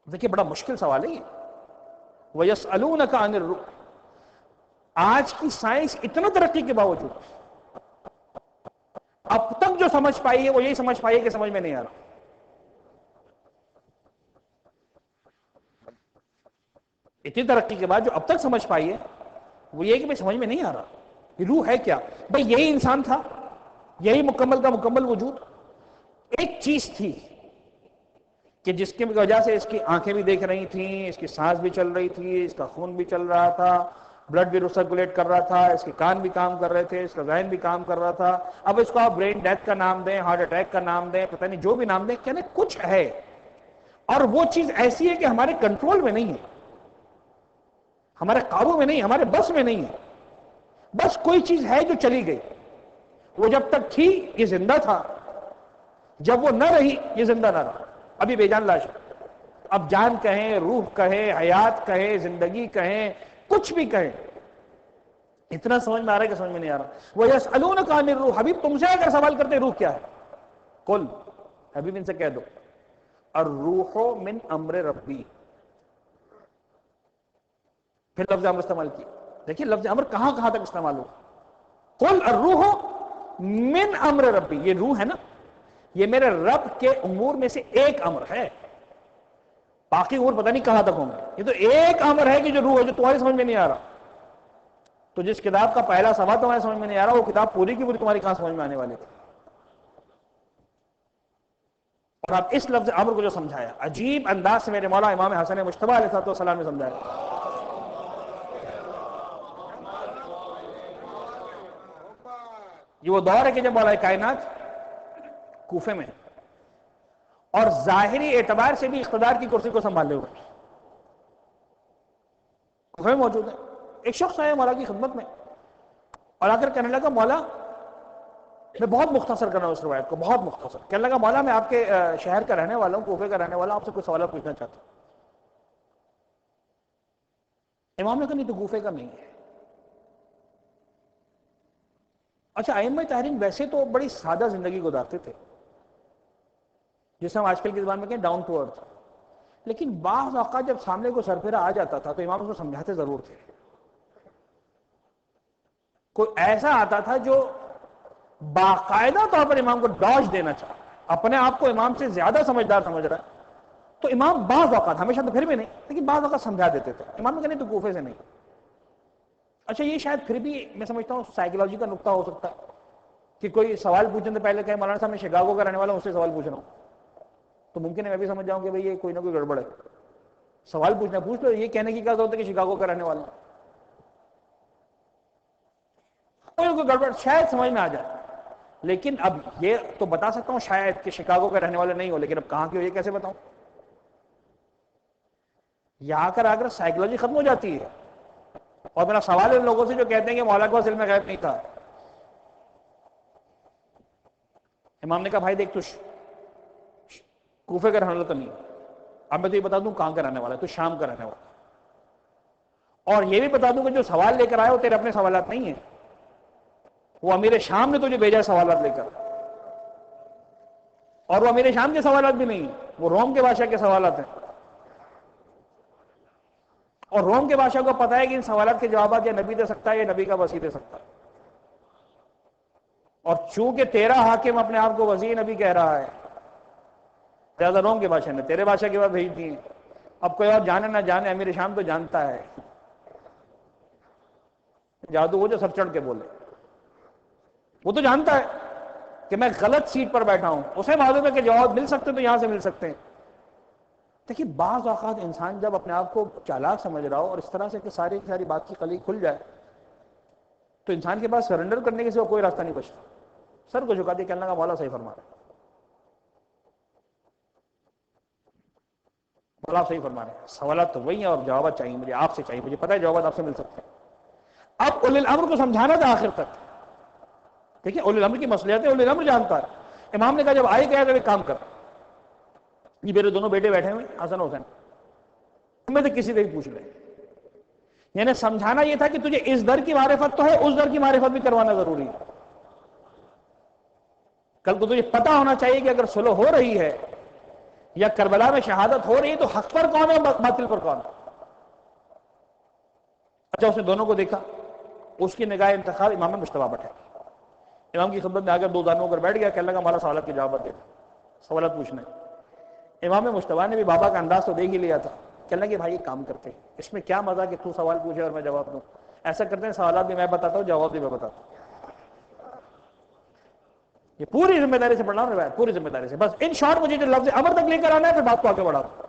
دیکھیے بڑا مشکل سوال ہے یہ، وَيَسْأَلُونَكَ عَنِ الروح۔ آج کی سائنس اتنا ترقی کے باوجود اب تک جو سمجھ پائی ہے وہ یہی سمجھ پائی ہے کہ سمجھ میں نہیں آ رہا۔ اتنی ترقی کے بعد جو اب تک سمجھ پائی ہے وہ یہ کہ میں سمجھ میں نہیں آ رہا یہ روح ہے کیا۔ بھئی یہی انسان تھا، یہی مکمل کا مکمل وجود، ایک چیز تھی کہ جس کی وجہ سے اس کی آنکھیں بھی دیکھ رہی تھیں، اس کی سانس بھی چل رہی تھی، اس کا خون بھی چل رہا تھا، بلڈ بھی سرکولیٹ کر رہا تھا، اس کے کان بھی کام کر رہے تھے، اس کا ذہن بھی کام کر رہا تھا۔ اب اس کو آپ برین ڈیتھ کا نام دیں، ہارٹ اٹیک کا نام دیں، پتہ نہیں جو بھی نام دیں، کہنے کچھ ہے، اور وہ چیز ایسی ہے کہ ہمارے کنٹرول میں نہیں ہے، ہمارے قابو میں نہیں، ہمارے بس میں نہیں ہے، بس کوئی چیز ہے جو چلی گئی۔ وہ جب تک تھی یہ زندہ تھا، جب وہ نہ رہی یہ زندہ نہ رہا، ابھی بے جان لاش ہے۔ اب جان کہیں، روح کہیں، حیات کہیں، زندگی کہیں، کچھ بھی کہیں، اتنا سمجھ میں آ رہا ہے کہ سمجھ میں نہیں آ رہا۔ وَيَسْأَلُونَكَ عَنِ الرُّوحِ، حبیب تم سے اگر سوال کرتے روح کیا ہے، قل، حبیب ان سے کہہ دو الروح من امر ربی۔ پھر لفظ امر استعمال کیا، دیکھیے لفظ امر کہاں کہاں تک استعمال ہو۔ قل الروح من امر ربی، یہ روح ہے نا، یہ میرے رب کے امور میں سے ایک امر ہے، باقی امور پتہ نہیں کہاں تک ہوں گے، یہ تو ایک امر ہے کہ جو روح ہے جو تمہاری سمجھ میں نہیں آ رہا۔ تو جس کتاب کا پہلا سوال تمہاری سمجھ میں نہیں آ رہا وہ کتاب پوری کی پوری تمہاری کہاں سمجھ میں آنے والی تھی۔ اور اب اس لفظ امر کو جو سمجھایا عجیب انداز سے میرے مولا امام حسن مجتبیٰ علیہ السلام نے سمجھایا۔ یہ وہ دور ہے کہ جب مولا کائنات کوفے میں اور ظاہری اعتبار سے بھی اقتدار کی کرسی کو سنبھالے ہوئے کوفے میں موجود ہے۔ ایک شخص آیا مولا کی خدمت میں اور آ کر کہنے لگا مولا، میں بہت مختصر کر رہا ہوں اس روایت کو، بہت مختصر، کہنے لگا مولا میں آپ کے شہر کا رہنے والا ہوں، کوفے کا رہنے والا ہوں، آپ سے کوئی سوال پوچھنا چاہتا ہوں۔ امام نے کہا نہیں تو کوفے کا نہیں ہے. اچھا ائمہ تحریم ویسے تو بڑی سادہ زندگی گزارتے تھے، جسے ہم آج کل کی زبان میں کہیں ڈاؤن ٹو ارتھ، لیکن بعض اوقات جب سامنے کو سرفرا آ جاتا تھا تو امام اس کو سمجھاتے ضرور تھے. کوئی ایسا آتا تھا جو باقاعدہ طور پر امام کو ڈاج دینا چاہتا، اپنے آپ کو امام سے زیادہ سمجھدار سمجھ رہا ہے، تو امام بعض اوقات، ہمیشہ تو پھر بھی نہیں، لیکن بعض اوقات سمجھا دیتے تھے. امام نے کہا نہیں تو کوفے سے نہیں. اچھا یہ شاید پھر بھی میں سمجھتا ہوں سائیکولوجی کا نقطہ ہو سکتا ہے کہ کوئی سوال پوچھنے سے پہلے کہیں مولانا صاحب میں شکاگو کا رہنے والا ہوں، اس سے سوال پوچھ رہا ہوں، تو ممکن ہے میں بھی سمجھ جاؤں کہ بھئی یہ کوئی نہ کوئی گڑبڑ ہے. سوال پوچھنا پوچھ لو، یہ کہنے کی کیا ضرورت ہے کہ شکاگو کا رہنے والا ہوں، کوئی گڑبڑ شاید سمجھ میں آ جائے. لیکن اب یہ تو بتا سکتا ہوں شاید کہ شکاگو کا رہنے والا نہیں ہو، لیکن اب کہاں کی ہو یہ کیسے بتاؤں؟ یہاں آ کر سائیکولوجی ختم ہو جاتی ہے. اور میرا سوال ہے ان لوگوں سے جو کہتے ہیں کہ مولا کے پاس علم غیب نہیں تھا. امام نے کہا بھائی دیکھ تو کوفے کا رہنے والا تو نہیں، اب میں تو یہ بتا دوں کہاں کا رہنے والا ہے، تو شام کا رہنے والا. اور یہ بھی بتا دوں کہ جو سوال لے کر آئے وہ تیرے اپنے سوالات نہیں ہیں، وہ امیر شام نے تجھے بھیجا سوالات لے کر، اور وہ امیر شام کے سوالات بھی نہیں، وہ روم کے بادشاہ کے سوالات ہیں. اور روم کے بادشاہ کو پتا ہے کہ ان سوالات کے جوابات یا نبی دے سکتا ہے یا نبی کا وسیع دے سکتا ہے. اور چونکہ تیرا حاکم اپنے آپ کو وزیر نبی کہہ رہا ہے، لہٰذا روم کے بادشاہ نے تیرے بادشاہ کے بعد بھیج دی. اب کوئی اور جانے نہ جانے، امیر شام تو جانتا ہے. جادو وہ جو سر چڑھ کے بولے، وہ تو جانتا ہے کہ میں غلط سیٹ پر بیٹھا ہوں، اسے معلوم ہے کہ جواب مل سکتے تو یہاں سے مل سکتے ہیں. دیکھیے بعض اوقات انسان جب اپنے آپ کو چالاک سمجھ رہا ہو اور اس طرح سے کہ ساری کی ساری بات کی کلی کھل جائے تو انسان کے پاس سرنڈر کرنے کے سوا کوئی راستہ نہیں بچتا. سر کو جھکا دے کہ اللہ کا مولا صحیح فرما رہا ہے، مولا صحیح فرما رہے ہیں. سوالات تو وہی ہیں اور جوابات چاہیے مجھے، آپ سے چاہیے، مجھے پتہ ہے جوابات آپ سے مل سکتے ہیں. اب اولی الامر کو سمجھانا تھا آخر تک. دیکھیے اولی الامر کی مصلحت ہے، اولی الامر جانتا ہے. امام نے کہا جب آئے گیا تو ایک کام کر، یہ میرے دونوں بیٹے بیٹھے ہوئے حسن حسین، میں تو کسی سے بھی پوچھ لے. یعنی سمجھانا یہ تھا کہ تجھے اس در کی معرفت تو ہے، اس در کی معرفت بھی کروانا ضروری ہے. کل کو تجھے پتا ہونا چاہیے کہ اگر صلح ہو رہی ہے یا کربلا میں شہادت ہو رہی ہے تو حق پر کون ہے باطل پر کون ہے. اچھا اس نے دونوں کو دیکھا، اس کی نگاہ انتخاب امام مجتبیٰ پر ہے. امام کی خدمت میں آ کر دو دانوں پر بیٹھ گیا کہ اللہ کا ہمارا سوالات کے جواب دے، سوالات پوچھنا ہے. امام مجتبیٰ نے بھی بابا کا انداز تو دیکھ ہی لیا تھا، کہنے لگے بھائی یہ کام کرتے ہیں، اس میں کیا مزہ کہ تو سوال پوچھے اور میں جواب دوں. ایسا کرتے ہیں سوالات بھی میں بتاتا ہوں، جواب بھی میں بتاتا ہوں. یہ پوری ذمہ داری سے پڑھنا ہوں، پوری ذمہ داری سے. بس ان شارٹ مجھے جو لفظ امر تک لے کر آنا ہے پھر بات کو آگے بڑھاتا ہوں.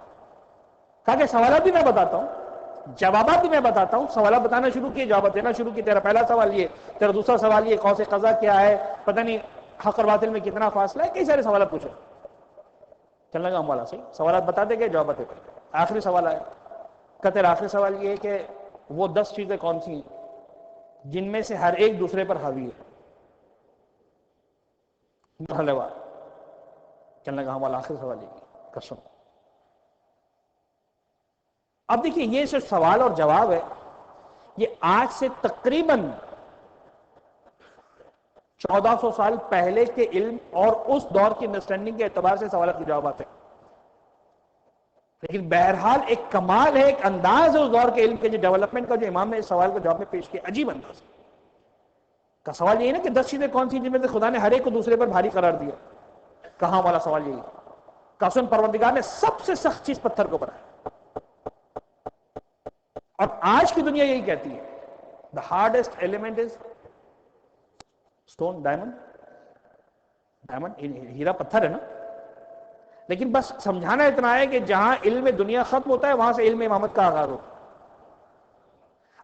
کہا کہ سوالات بھی میں بتاتا ہوں، جوابات بھی میں بتاتا ہوں. سوالات بتانا شروع کیے، جوابات دینا شروع کیے. تیرا پہلا سوال یہ، تیرا دوسرا سوال یہ، قوس قزح کیا ہے، پتہ نہیں حق اور باطل میں کتنا فاصلہ ہے، کئی سارے سوالات پوچھے. چلنے کا مولا صحیح سوالات بتاتے گئے، جوابات دیتے گئے. آخری سوال آیا، کہ تیرا آخری سوال یہ ہے کہ وہ 10 چیزیں کون سی ہیں جن میں سے ہر ایک دوسرے پر حاوی ہے. مرحلہ وار. چلنے کا مولا آخری سوال یہ قسم. اب دیکھیے یہ صرف سوال اور جواب ہے، یہ آج سے تقریباً 1400 سال پہلے کے علم اور اس دور کی انڈرسٹینڈنگ کے اعتبار سے سوالات کے جوابات ہیں. لیکن بہرحال ایک کمال ہے، ایک انداز ہے اس دور کے علم کے جو ڈیولپمنٹ کا جو امام نے اس سوال کو جواب میں پیش کیا. عجیب انداز کا سوال یہ ہے نا کہ 10 چیزیں کون سی جن میں سے خدا نے ہر ایک کو دوسرے پر بھاری قرار دیا. کہاں والا سوال یہی قسم پروردگار نے سب سے سخت چیز پتھر کو بنایا. اور آج کی دنیا یہی کہتی ہے the hardest element is stone, diamond ہیرا پتھر ہے نا. لیکن بس سمجھانا اتنا ہے کہ جہاں علم دنیا ختم ہوتا ہے وہاں سے علم امامت کا آغاز ہوتا ہے.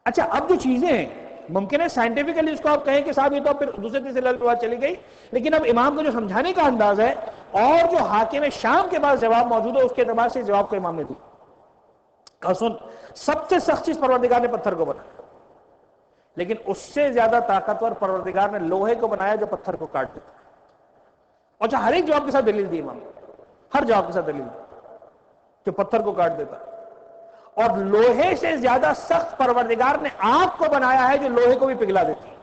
اچھا اب جو چیزیں ہیں ممکن ہے سائنٹیفکلی اس کو آپ کہیں کہ صاحب یہ تو پھر دوسرے تیسرے لیول پر بات چلی گئی، لیکن اب امام کو جو سمجھانے کا انداز ہے اور جو حاکم شام کے بعد جواب موجود ہے اس کے اعتبار سے جواب کو امام نے دی. سن سب سے سخت چیز پروردگار نے پتھر کو بنایا، لیکن اس سے زیادہ طاقتور پروردگار نے لوہے کو بنایا جو پتھر کو کاٹ دیتا. اور ہر ایک جواب کے ساتھ دلیل دی امام نے، ہر جواب کے ساتھ دلیل دی جو پتھر کو کاٹ دیتا. اور لوہے سے زیادہ سخت پروردگار نے آگ کو بنایا ہے جو لوہے کو بھی پگھلا دیتی ہے.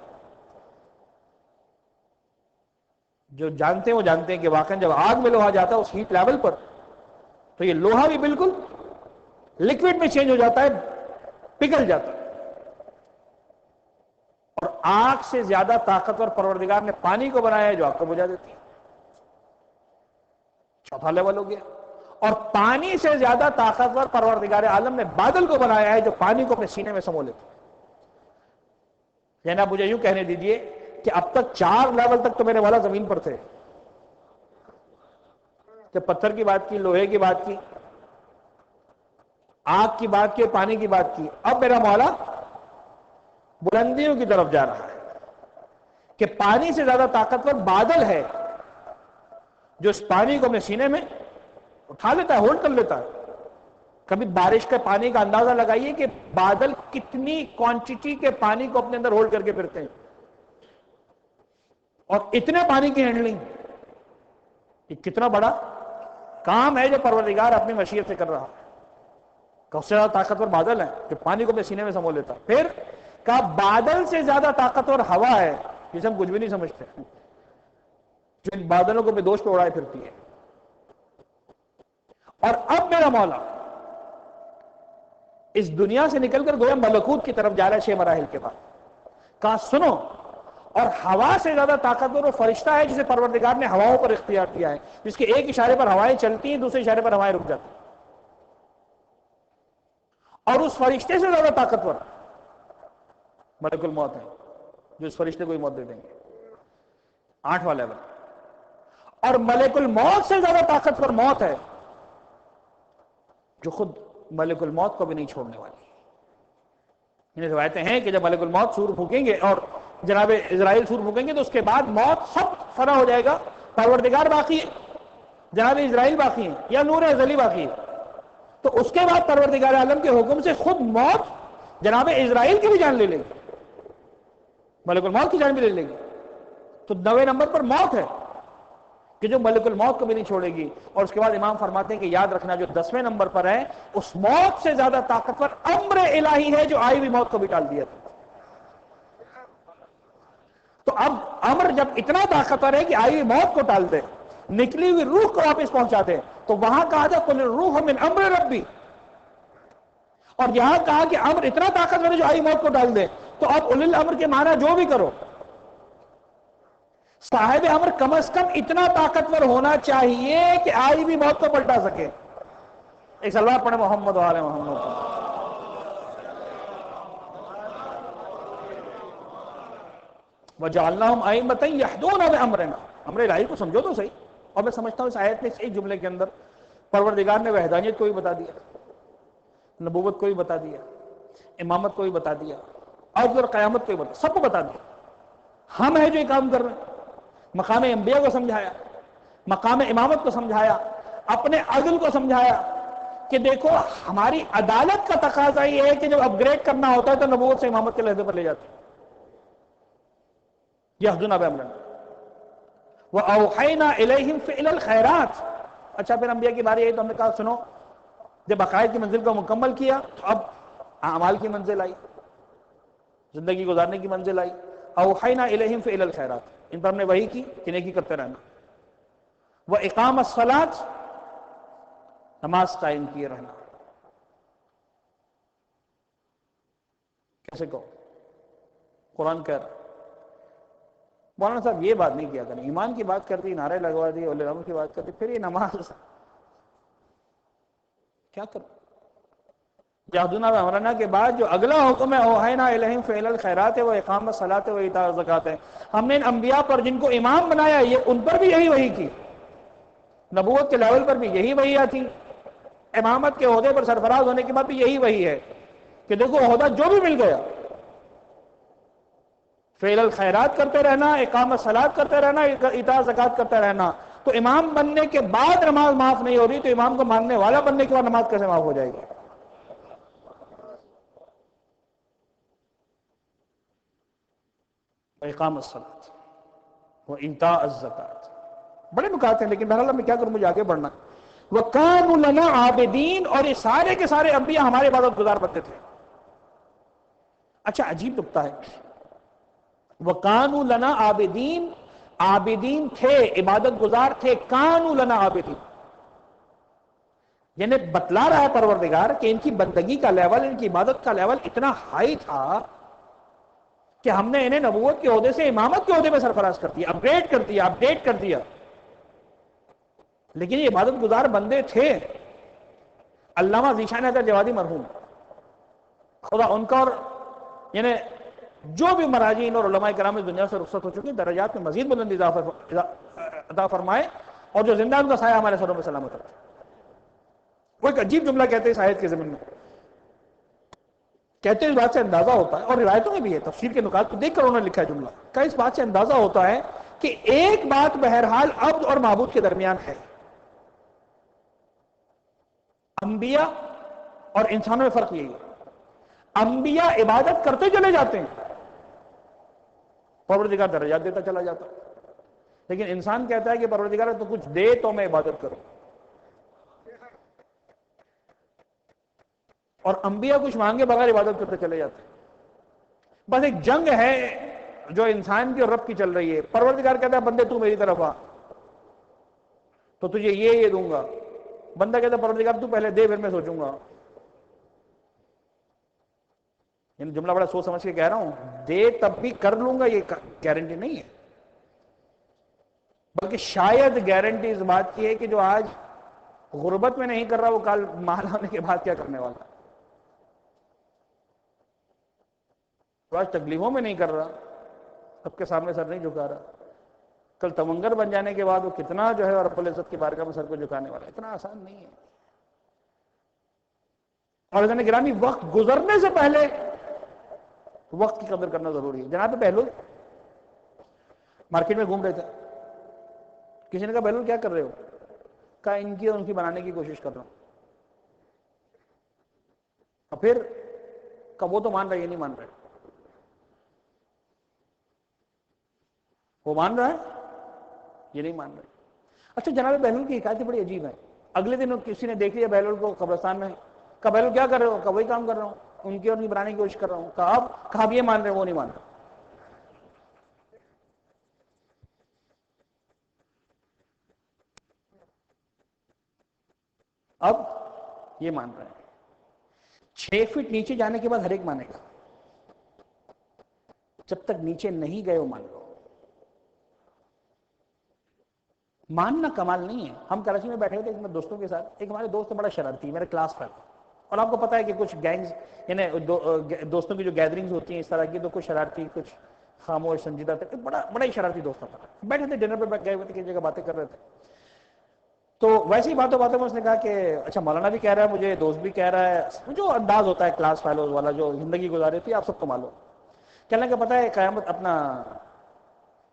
جو جانتے ہیں وہ جانتے ہیں کہ واقعا جب آگ میں لوہا جاتا ہے اس ہیٹ لیول پر تو یہ لوہا بھی بالکل لکوڈ میں چینج ہو جاتا ہے, پگھل جاتا ہے. اور آگ سے زیادہ طاقتور پروردگار نے پانی کو بنایا ہے جو آگ کو بجھا دیتی ہے. چوتھا لیول ہو گیا. اور پانی سے زیادہ طاقتور پروردگار عالم نے بادل کو بنایا ہے جو پانی کو اپنے سینے میں سمو لیتے ہیں. یعنی آپ مجھے یوں کہنے دیجئے کہ اب تک 4 لیول تک تو میرے والا زمین پر تھے. جب پتھر کی بات کی, لوہے کی بات کی, آگ کی بات کی, پانی کی بات کی, اب میرا مولا بلندیوں کی طرف جا رہا ہے کہ پانی سے زیادہ طاقتور بادل ہے جو اس پانی کو اپنے سینے میں اٹھا لیتا ہے, ہولڈ کر لیتا ہے. کبھی بارش کے پانی کا اندازہ لگائیے کہ بادل کتنی کوانٹٹی کے پانی کو اپنے اندر ہولڈ کر کے پھرتے ہیں, اور اتنے پانی کی ہینڈلنگ, یہ کتنا بڑا کام ہے جو پروردگار اپنی مشیت سے کر رہا ہے. کہ اس سے زیادہ طاقتور بادل ہے جو پانی کو اپنے سینے میں سمو لیتا ہے. پھر کہا بادل سے زیادہ طاقتور ہوا ہے جسے ہم کچھ بھی نہیں سمجھتے, جو ان بادلوں کو بے دوش پہ اڑائے پھرتی ہے. اور اب میرا مولا اس دنیا سے نکل کر گویا ملکوت کی طرف جا رہا ہے 6 مراحل کے بعد. کہا سنو, اور ہوا سے زیادہ طاقتور وہ فرشتہ ہے جسے پروردگار نے ہواؤں پر اختیار کیا ہے, جس کے ایک اشارے پر ہوائیں چلتی ہیں, دوسرے اشارے پر ہوائیں رک جاتی ہیں. اور اس فرشتے سے زیادہ طاقتور ملک الموت ہے جو اس فرشتے کو ہی موت دے دیں گے. 8واں لیول. اور ملک الموت سے زیادہ طاقتور موت ہے جو خود ملک الموت کو بھی نہیں چھوڑنے والی. انہیں روایتیں ہیں کہ جب ملک الموت سور پھونکیں گے اور جناب اسرائیل سور پھونکیں گے تو اس کے بعد موت سب فنا ہو جائے گا, پروردگار باقی ہے, جناب اسرائیل باقی ہیں, یا نور ازلی باقی ہے. تو اس کے بعد پروردگار عالم کے حکم سے خود موت جناب اسرائیل کی بھی جان لے لے گی, ملک الموت کی جان بھی لے لے گی. تو 9ویں نمبر پر موت ہے کہ جو ملک الموت کو بھی نہیں چھوڑے گی. اور اس کے بعد امام فرماتے ہیں کہ یاد رکھنا جو 10ویں نمبر پر ہے اس موت سے زیادہ طاقتور امر الہی ہے جو آئی ہوئی موت کو بھی ٹال دیا تھا. تو اب امر جب اتنا طاقتور ہے کہ آئی ہوئی موت کو ٹال دے, نکلی ہوئی روح کو واپس پہنچا دے, تو وہاں کہا جا قل الروح من امر ربی, اور یہاں کہا کہ امر اتنا طاقتور ہے جو آئی موت کو ڈال دے. تو اب اولل الامر کے معنی جو بھی کرو, صاحب امر کم از کم اتنا طاقتور ہونا چاہیے کہ آئی بھی موت کو پلٹا سکے. ایک سلوات پڑھے محمد و آل محمد. وَجَعَلْنَاهُمْ أَئِمَّةً يَهْدُونَ بِأَمْرِنَا. امر الہی کو سمجھو تو صحیح. اور میں سمجھتا ہوں اس آیت میں ایک جملے کے اندر پروردگار نے وحدانیت کو بھی بتا دیا, نبوت کو بھی بتا دیا, امامت کو بھی بتا دیا, اور پھر قیامت کو بھی بتا, سب کو بتا دیا. ہم ہیں جو یہ کام کر رہے ہیں. مقام انبیاء کو سمجھایا, مقام امامت کو سمجھایا, اپنے عدل کو سمجھایا کہ دیکھو ہماری عدالت کا تقاضا یہ ہے کہ جب اپ گریڈ کرنا ہوتا ہے تو نبوت سے امامت کے لہدے پر لے جاتے ہیں. یہدنا بامرنا وَأَوْحَيْنَا إِلَيْهِمْ فِعْلَ الْخَيْرَاتِ. اچھا پھر انبیاء کی باری آئی تو ہم نے کہا سنو, جب عقائد کی منزل کو مکمل کیا تو اب اعمال کی منزل آئی, زندگی گزارنے کی منزل آئی. أَوْحَيْنَا إِلَيْهِمْ فِعْلَ الْخَيْرَاتِ, ان پر ہم نے وحی کی کہ نیکی کرتے رہنا. وَإِقَامَ الصَّلَاةِ, نماز قائم کیے رہنا. کیسے کہو, قرآن کہہ رہا. مولانا صاحب یہ بات نہیں کیا کریں, ایمان کی بات کرتی, نعرے لگوا دی, اولل امر کی بات کرتی, پھر یہ نماز کیا کرو. یہدنا بامرنا کے بعد جو اگلا حکم ہے اوحینا الیہم فعل الخیرات ہے, وہ اقام الصلاۃ و ایتاء الزکوٰۃ ہے. ہم نے ان انبیاء پر جن کو امام بنایا یہ ان پر بھی یہی وحی کی, نبوت کے لیول پر بھی یہی وحی آتی, امامت کے عہدے پر سرفراز ہونے کے بعد بھی یہی وحی ہے کہ دیکھو عہدہ جو بھی مل گیا فعل الخیرات کرتے رہنا, اقام الصلاۃ کرتے رہنا, ایتاء الزکوٰۃ کرتے رہنا. تو امام بننے کے بعد نماز معاف نہیں ہو رہی تو امام کو ماننے والا بننے کے بعد نماز کیسے معاف ہو جائے گی. اقام الصلاۃ و ایتاء الزکوٰۃ, بڑے نکات ہیں لیکن بہرحال میں کیا کروں, مجھے آگے بڑھنا. وَكَانُوا لَنَا عَابِدِينَ، اور یہ سارے کے سارے انبیاء ہمارے عبادت گزار بنتے تھے. اچھا عجیب نکتہ ہے، وَكَانُوا لَنَا عَابِدِينَ، عابدین تھے، عبادت گزار تھے، کانوا لنا عابدین، یعنی بتلا رہا ہے پروردگار کہ ان کی بندگی کا لیول، ان کی عبادت کا لیول اتنا ہائی تھا کہ ہم نے انہیں نبوت کے عہدے سے امامت کے عہدے میں سرفراز کر دیا، اپگریڈ کر دیا، اپڈیٹ کر دیا. لیکن یہ عبادت گزار بندے تھے. علامہ ذیشان حیدر جوادی مرحوم، خدا ان کا اور یعنی جو بھی مراجعین اور علماء کرام اس دنیا سے رخصت ہو چکے درجات میں مزید بلندی عطا فرمائے، اور جو زندہ ان کا سایہ ہمارے سروں میں سلامت رکھے. وہ ایک عجیب جملہ کہتے ہیں اس آیت کے ضمن میں، کہتے ہیں اس بات سے اندازہ ہوتا ہے، اور روایتوں میں بھی ہے، تفسیر کے نکات کو دیکھ کر انہوں نے لکھا ہے جملہ، کہ اس بات سے اندازہ ہوتا ہے کہ ایک بات بہرحال عبد اور معبود کے درمیان ہے. انبیاء اور انسانوں میں فرق یہی ہے، انبیاء عبادت کرتے چلے جاتے ہیں، پروردگار درجات دیتا چلا جاتا، لیکن انسان کہتا ہے کہ پروردگار تو کچھ دے تو میں عبادت کروں. اور انبیاء کچھ مانگے بغیر عبادت کرتے چلے جاتے ہیں. بس ایک جنگ ہے جو انسان کی اور رب کی چل رہی ہے. پروردگار کہتا ہے بندے تو میری طرف آ تو تجھے یہ دوں گا، بندہ کہتا ہے پروردگار تو پہلے دے پھر میں سوچوں گا. یعنی جملہ بڑا سوچ سمجھ کے کہہ رہا ہوں، دے تب بھی کر لوں گا یہ گارنٹی نہیں ہے، بلکہ شاید گارنٹی اس بات کی ہے کہ جو آج غربت میں نہیں کر رہا وہ کل مال آنے کے بعد کیا کرنے والا. تو آج تکلیفوں میں نہیں کر رہا، سب کے سامنے سر نہیں جھکا رہا، کل تمنگر بن جانے کے بعد وہ کتنا جو ہے اور رب العزت کی بارگاہ میں سر کو جھکانے والا. اتنا آسان نہیں ہے. اور عزیزان گرامی، وقت گزرنے سے پہلے وقت کی قدر کرنا ضروری ہے. جناب بہلول مارکیٹ میں گھوم رہے تھے، کسی نے کہا بہلول کیا کر رہے ہو؟ کہا ان کی اور ان کی بنانے کی کوشش کر رہا ہوں. اور پھر کہا وہ تو مان رہا ہے، یہ نہیں مان رہا. وہ مان رہا ہے، یہ نہیں مان رہا. اچھا جناب بہلول کی حکایتیں بڑی عجیب ہیں. اگلے دن کسی نے دیکھ لیا بہلول کو قبرستان میں، کہا بہلول کیا کر رہے ہو؟ کہا وہی کام کر رہا ہوں، ان کی اور ان کی بنانے کی کوشش کر رہا ہوں. کہا اب یہ مان رہے ہیں، وہ نہیں مان رہے. اب یہ مان رہے ہیں. 6 فٹ نیچے جانے کے بعد ہر ایک مانے گا، جب تک نیچے نہیں گئے وہ مان لو. ماننا کمال نہیں ہے. ہم کراچی میں بیٹھے تھے ایک دوستوں کے ساتھ، ایک ہمارے دوست بڑا شرارتی، میرے کلاس فیلو، اور آپ کو پتا ہے کہ کچھ گینگز یعنی دوستوں کی جو گیدرنگز ہوتی ہیں اس طرح کی، تو کچھ شرارتی، کچھ خاموش سنجیدہ تھے، بڑا ہی شرارتی دوست تھا. بیٹھے تھے ڈنر پہ گئے ہوئے تھے، کسی جگہ باتیں کر رہے تھے. تو ویسے ہی باتوں میں اس نے کہا کہ اچھا مولانا بھی کہہ رہا ہے مجھے، دوست بھی کہہ رہا ہے، جو انداز ہوتا ہے کلاس فیلوز والا جو زندگی گزاری تھی آپ سب کو معلوم. کہنے کا پتا ہے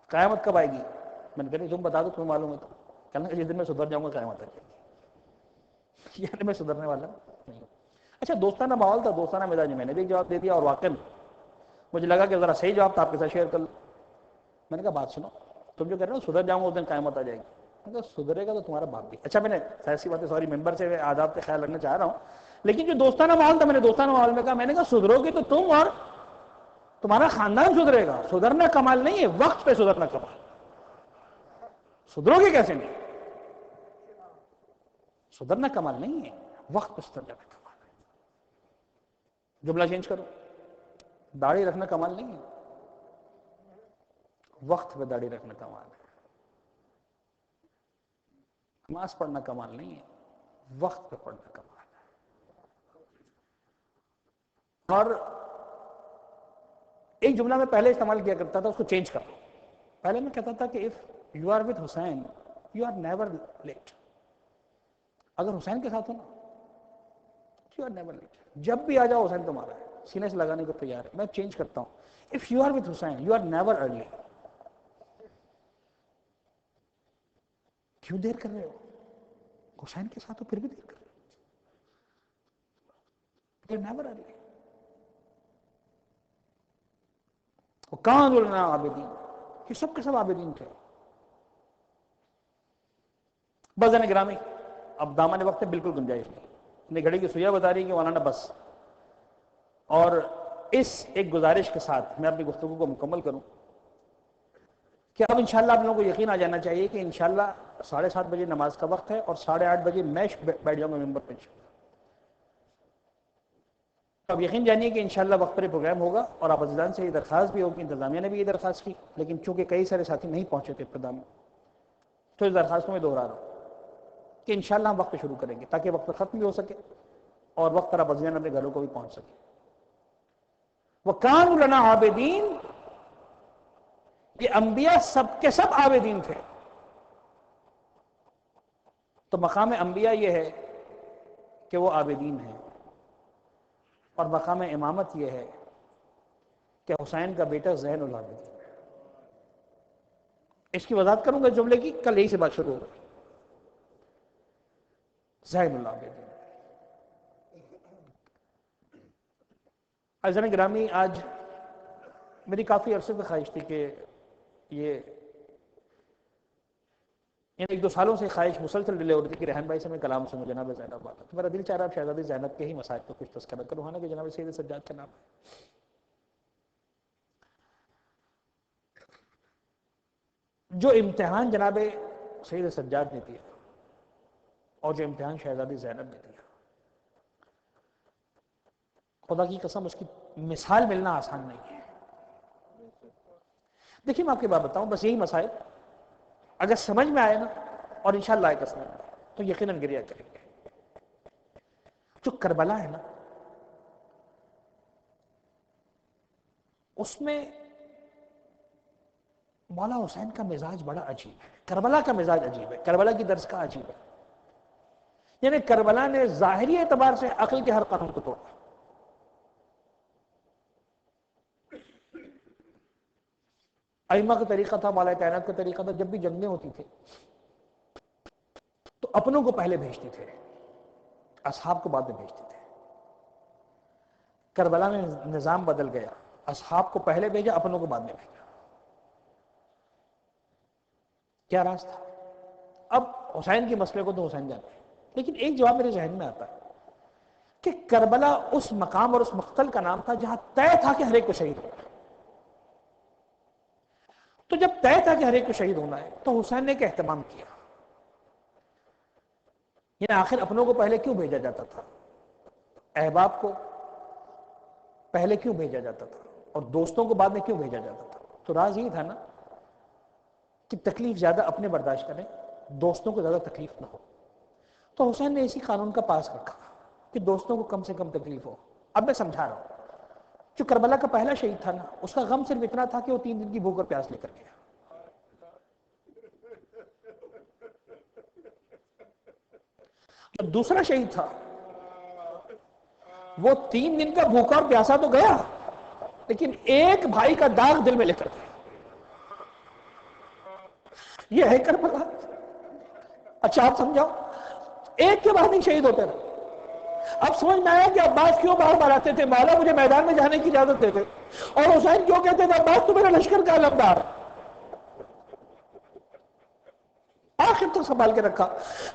قیامت کب آئے گی؟ میں نے کہا تم بتا دو، تمہیں معلوم ہے تو. کہنے کا جس دن میں سدھر جاؤں گا قیامت آ جائے گی. یعنی میں سدھرنے والا نہیں. اچھا دوستانہ ماحول تھا، دوستانہ مزاج، میں نے بھی جواب دے دیا، اور واقعی مجھے لگا کہ ذرا صحیح جواب تھا، آپ کے ساتھ شیئر کر لوں. میں نے کہا بات سنو، تم جو کہہ رہے ہو سدھر جاؤں گا اس دن قیامت آ جائے گی. میں نے کہا سدھرے گا تو تمہارا باپ بھی. اچھا میں نے ایسی باتیں سوری ممبر سے آداب کا خیال رکھنا چاہ رہا ہوں، لیکن جو دوستانہ ماحول تھا میں نے دوستانہ ماحول میں کہا، میں نے کہا سدھرو گے تو تم اور تمہارا خاندان سدھرے گا. سدھرنا کمال نہیں ہے، وقت پہ سدھرنا کمال. سدھرو گے کیسے نہیں؟ سدھرنا کمال نہیں ہے، وقت پہ سدھر جانا کمال ہے. جملہ چینج کرو، داڑھی رکھنا کمال نہیں ہے، وقت پہ داڑھی رکھنا کمال ہے. نماز پڑھنا کمال نہیں ہے، وقت پہ پڑھنا کمال ہے. اور ایک جملہ میں پہلے استعمال کیا کرتا تھا، اس کو چینج کر لو. پہلے میں کہتا تھا کہ if you are with Hussain you are never late. اگر حسین کے ساتھ ہو نا یو آر نیور لیٹ. جب بھی آ جاؤ حسین تمہارا ہے، سینے سے لگانے کو تیار ہے. میں چینج کرتا ہوں، if you are with Hussain you are never early. کیوں دیر کر رہے ہو؟ حسین کے ساتھ ہو پھر بھی دیر کر رہے ہو. You are never early. وَكَانُوا لَنَا عَابِدِينَ، یہ سب کے سب عابدین تھے. بزن گرامی، اب دامن وقت ہے بالکل گنجائش نہیں، گھڑی کی سوئیاں بتا رہی کہ مولانا بس. اور اس ایک گزارش کے ساتھ میں اپنی گفتگو کو مکمل کروں کہ اب انشاءاللہ آپ لوگوں کو یقین آ جانا چاہیے کہ انشاءاللہ 7:30 بجے نماز کا وقت ہے اور 8:30 بجے میں بیٹھ جاؤں گا ممبر پہ. اب یقین جانیے کہ انشاءاللہ وقت پر پروگرام ہوگا، اور آپ عزیزان سے یہ درخواست بھی ہوگی، انتظامیہ نے بھی یہ درخواست کی، لیکن چونکہ کئی سارے ساتھی نہیں پہنچے تھے ابتدا میں، تو اس درخواست کو میں دوہرا رہا ہوں کہ انشاءاللہ ہم وقت پہ شروع کریں گے تاکہ وقت پر ختم بھی ہو سکے اور وقت پر آپ عزیزان اپنے گھروں کو بھی پہنچ سکے. وَكَانُوا لَنَا عَابِدِينَ، یہ انبیاء سب کے سب عابدین تھے. تو مقام انبیاء یہ ہے کہ وہ عابدین ہیں، اور مقام امامت یہ ہے کہ حسین کا بیٹا زین العابدین. اس کی وضاحت کروں گا جملے کی، کل یہی سے بات شروع ہوگی. زین العابدین. عزیزان گرامی، آج میری کافی عرصے سے خواہش تھی کہ یہ ایک دو سالوں سے خواہش مسلسل ڈیلے ہو رہی تھی کہ ریحان بھائی سے میں کلام سنوں جناب زینب بات. تو میرا دل چاہ رہا ہے شہزادی زینب کے ہی مسائل کو کچھ تذکرہ کروں، کہ جناب سید سجاد کا نام ہے. جو امتحان جناب سید سجاد نے دیا اور جو امتحان شہزادی زینب نے دیا، خدا کی قسم اس کی مثال ملنا آسان نہیں ہے. دیکھیے میں آپ کی بات بتاؤں، بس یہی مسائل اگر سمجھ میں آئے نا، اور انشاءاللہ آئے قسم تو یقیناً گریہ کریں گے. جو کربلا ہے نا، اس میں مولا حسین کا مزاج بڑا عجیب ہے، کربلا کا مزاج عجیب ہے، کربلا کی درس کا عجیب ہے. یعنی کربلا نے ظاہری اعتبار سے عقل کے ہر قانون کو توڑا. ائمہ کا طریقہ تھا، مولا کائنات کا طریقہ تھا، جب بھی جنگیں ہوتی تھی تو اپنوں کو پہلے بھیجتے تھے، اصحاب کو بعد میں بھیجتے تھے. کربلا میں نظام بدل گیا، اصحاب کو پہلے بھیجا، اپنوں کو بعد میں بھیجا. کیا راز تھا؟ اب حسین کے مسئلے کو تو حسین جانتے ہیں، لیکن ایک جواب میرے ذہن میں آتا ہے کہ کربلا اس مقام اور اس مقتل کا نام تھا جہاں طے تھا کہ ہر ایک کو شہید ہونا ہے. تو جب طے تھا کہ ہر ایک کو شہید ہونا ہے تو حسین نے ایک اہتمام کیا. یعنی آخر اپنوں کو پہلے کیوں بھیجا جاتا تھا، احباب کو پہلے کیوں بھیجا جاتا تھا، اور دوستوں کو بعد میں کیوں بھیجا جاتا تھا؟ تو راز یہ تھا نا کہ تکلیف زیادہ اپنے برداشت کریں، دوستوں کو زیادہ تکلیف نہ ہو. تو حسین نے اسی قانون کا پاس رکھا کہ دوستوں کو کم سے کم تکلیف ہو. اب میں سمجھا رہا ہوں، جو کربلا کا پہلا شہید تھا نا، اس کا غم صرف اتنا تھا کہ وہ 3 دن کی بھوک اور پیاس لے کر گیا. جو دوسرا شہید تھا وہ 3 دن کا بھوکا اور پیاسا تو گیا، لیکن ایک بھائی کا داغ دل میں لے کر گیا. یہ ہے کربلا. اچھا آپ سمجھاؤ، ایک کے بعد ہی شہید ہوتے رہے. اب سمجھ میں آیا کہ عباس کیوں بار بار آتے تھے، مولا مجھے میدان میں جانے کی اجازت دیتے، اور حسین کیوں کہتے تھے عباس تو میرا لشکر کا علمدار. آخر تک سنبھال کے رکھا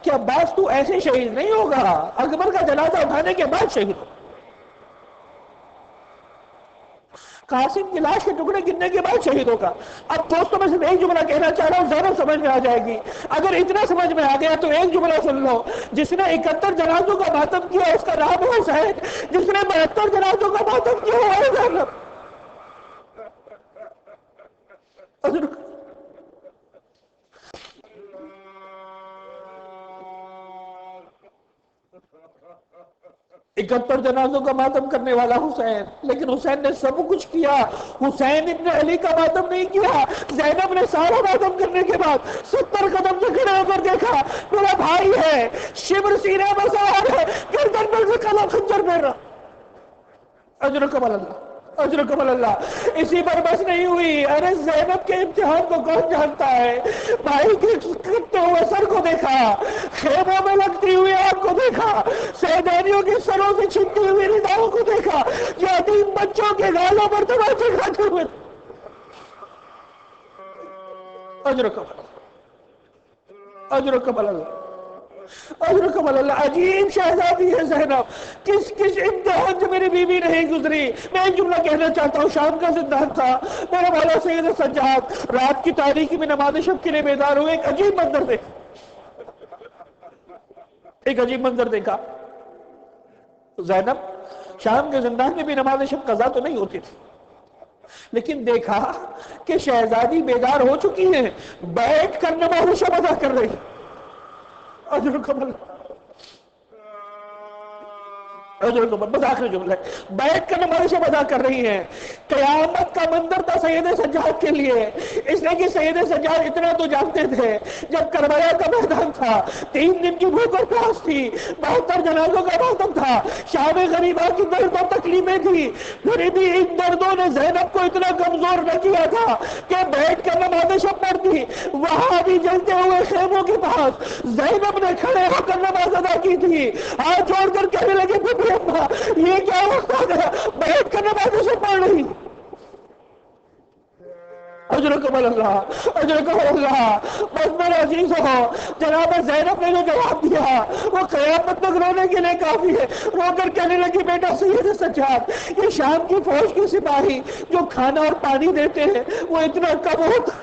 کہ عباس تو ایسے شہید نہیں ہوگا، اکبر کا جنازہ اٹھانے کے بعد شہید ہوگا، قاسم کی لاش کے ٹکڑے گرنے کے بعد شہید ہوگا. اب دوستوں میں صرف ایک جملہ کہنا چاہ رہا ہوں، زیادہ سمجھ میں آ جائے گی. اگر اتنا سمجھ میں آ گیا تو ایک جملہ سن لو، جس نے 71 جنازوں کا ماتم کیا اس کا نام ہے حسین، جس نے 72 جنازوں کا ماتم کیا وہ ہے زینب. اکہتر جنازوں کا ماتم کرنے والا حسین، لیکن حسین نے سب کچھ کیا. حسین ابن علی کا ماتم نہیں کیا. زینب نے سارا ماتم کرنے کے بعد 70 قدم سے کھڑے ہو کر دیکھا، میرا بھائی ہے، شبر سینے میں سوار ہے، گردن پر سے کالا خنجر پھیر رہا. اجرکم اللہ، اجرکم اللہ. اسی پر بس نہیں ہوئی، ارے زینب کے امتحان کو کون جانتا ہے. بھائی کے کٹتے ہوئے سر کو دیکھا، خیموں میں لگتی ہوئی آگ کو دیکھا، سیدانیوں کے سروں سے چھنتی ہوئی رداؤں کو دیکھا، یتیم بچوں کے گالوں پر تماچے کھاتے ہوئے. اجرکم اللہ، اجرکم اللہ. اجرکم اللہ، عجیب شہزادی ہے زینب، کس امتحان سے میری بیوی نہیں گزری۔ میں ایک جملہ کہنا چاہتا ہوں، شام کا زندان تھا، میرا مولا سید سجاد رات کی تاریکی میں نماز شب کے لیے بیدار ہوئے، ایک عجیب منظر دیکھا، ایک عجیب منظر دیکھا۔ زینب شام کے زندان میں بھی نماز شب قضا تو نہیں ہوتی تھی، لیکن دیکھا کہ شہزادی بیدار ہو چکی ہیں، بیٹھ کر نماز شب ادا کر رہی۔ اجرکم اللہ، بس آخری جملہ ہے، بیٹھ کر نماز شب ادا کر رہی ہیں۔ قیامت کا منظر تھا سید سجاد کے لیے، اس لیے کہ سید سجاد اتنا تو جانتے تھے، جب کربلا کا میدان تھا، 3 دن کی بھوک اور پیاس تھی، 72 جنازوں کا ماتم تھا، شام غریبہ کی درد اور تکلیفیں تھی، پھر بھی ان دردوں نے زینب کو اتنا کمزور نہ کیا تھا کہ بیٹھ کر نماز شب پڑھتی۔ وہاں بھی جلتے ہوئے خیموں کے پاس زینب نے کھڑے ہو کر نماز ادا کی تھی، ہاتھ جوڑ کر کہنے لگے پھر یہ کیا وقت آ گیا، بیٹھ کر نماز شب پڑھ رہی۔ اجرکم اللہ، اجرکم اللہ۔ بس میرے عزیز ہو، جناب زینب نے جو جواب دیا وہ قیامت تک رونے کے لیے کافی ہے۔ رو کر کہنے لگی بیٹا سید سجاد، یہ شام کی فوج کے سپاہی جو کھانا اور پانی دیتے ہیں وہ اتنا کم ہوتا،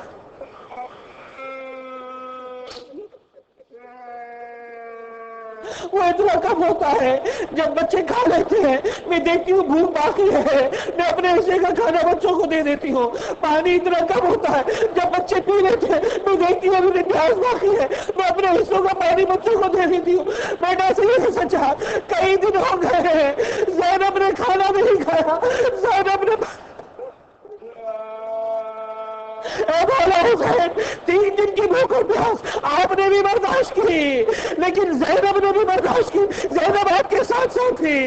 وہ اتنا کم ہوتا ہے، جب بچے کھا لیتے ہیں میں دیکھتی ہوں بھوک باقی ہے، میں اپنے حصے کا کھانا بچوں کو دے دیتی ہوں۔ پانی اتنا کم ہوتا ہے، جب بچے پی لیتے ہیں میں دیکھتی ہوں ابھی پیاس باقی ہے، میں اپنے حصوں کا پانی بچوں کو دے دیتی ہوں۔ بیٹا سید سجاد کئی دن ہو گئے ہیں، زینب نے کھانا نہیں کھایا، زینب نے اے مولا حسین 3 دن کی بھوک اور پیاس آپ نے بھی برداشت کی، لیکن زینب نے بھی برداشت کی، زینب آپ کے ساتھ ساتھ تھی،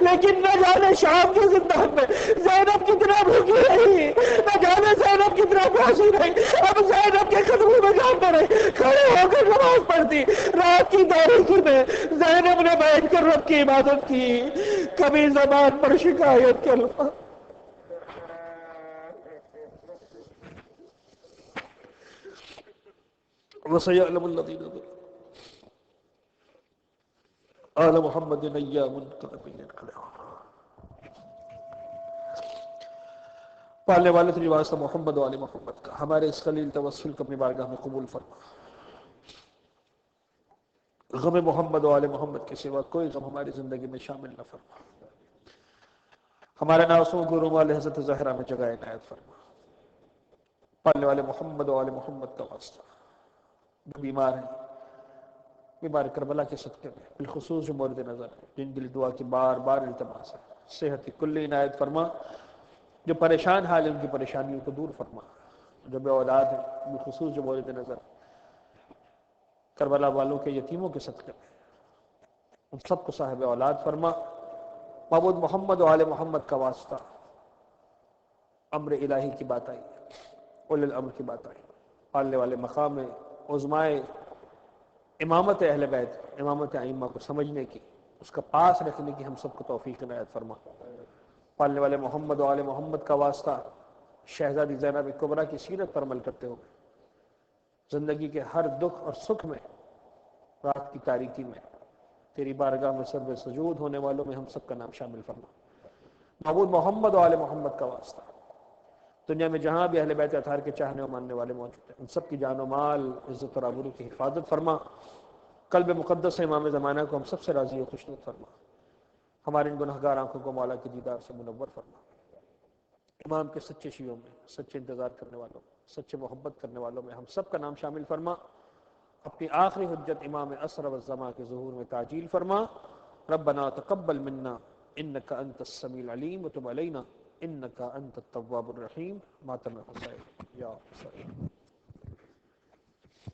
لیکن نہ جانے شام کے زندان میں زینب کتنا بھوکی رہی، نہ جانے زینب کتنا پیاسی رہی۔ اب زینب کے قدموں میں جانتے رہے، کھڑے ہو کر نماز پڑھتی، رات کی تاریکی میں زینب نے بیٹھ کر رب کی عبادت کی، کبھی زبان پر شکایت کے الفاظ، وَسَيَعْلَمُ الَّذِينَ ظَلَمُوا آلَ محمد ایام قلیل پالنے والے تجھے واسطہ محمد و آل محمد کا، ہمارے اس خلیل توسل کو اپنی بارگاہ میں قبول فرما۔ غم محمد و آل محمد کے سوا کوئی غم ہماری زندگی میں شامل نہ فرما، ہمارے ناسوں کو رومال حضرت زہرا میں جگہ عنایت فرما۔ پالنے والے محمد و آل محمد کا واسطہ جو بیمار ہیں، بیمار کربلا کے صدقے میں بالخصوص جو مورد نظر ہیں، جن کے لیے دعا کی بار بار التماس ہے، صحت کلی عنایت فرما، جو پریشان حال ہیں ان کی پریشانیوں کو دور فرما، جو بے اولاد ہیں بالخصوص جو مورد نظر کربلا والوں کے یتیموں کے صدقے میں ان سب کو صاحب اولاد فرما۔ معبود محمد و آل محمد کا واسطہ امر الہی کی بات آئی، اولی الامر کی بات آئی، پالنے والے مقام عظمائے امامت اہل بیت، امامت ائمہ کو سمجھنے کی، اس کا پاس رکھنے کی ہم سب کو توفیق عنایت فرما۔ پالنے والے محمد و آل محمد کا واسطہ شہزادی زینب کبریٰ کی سیرت پر عمل کرتے ہوئے زندگی کے ہر دکھ اور سکھ میں، رات کی تاریکی میں تیری بارگاہ میں سر سجود ہونے والوں میں ہم سب کا نام شامل فرما۔ معبود محمد و آل محمد کا واسطہ دنیا میں جہاں بھی اہل بیت اطہار کے چاہنے و ماننے والے موجود ہیں ان سب کی جان و مال، عزت اور آبرو کی حفاظت فرما۔ قلب مقدس امام زمانہ کو ہم سب سے راضی و خوشنود فرما، ہمارے ان گنہگار آنکھوں کو مولا کی دیدار سے منور فرما۔ امام کے سچے شیعوں میں، سچے انتظار کرنے والوں میں، سچے محبت کرنے والوں میں ہم سب کا نام شامل فرما۔ اپنی آخری حجت امام اسر والزماں کے ظہور میں تعجیل فرما۔ ربنا تقبل منا انک انت السمیع العلیم وتب علینا انک انت التواب الرحیم۔ ماتم حسین یا حسین۔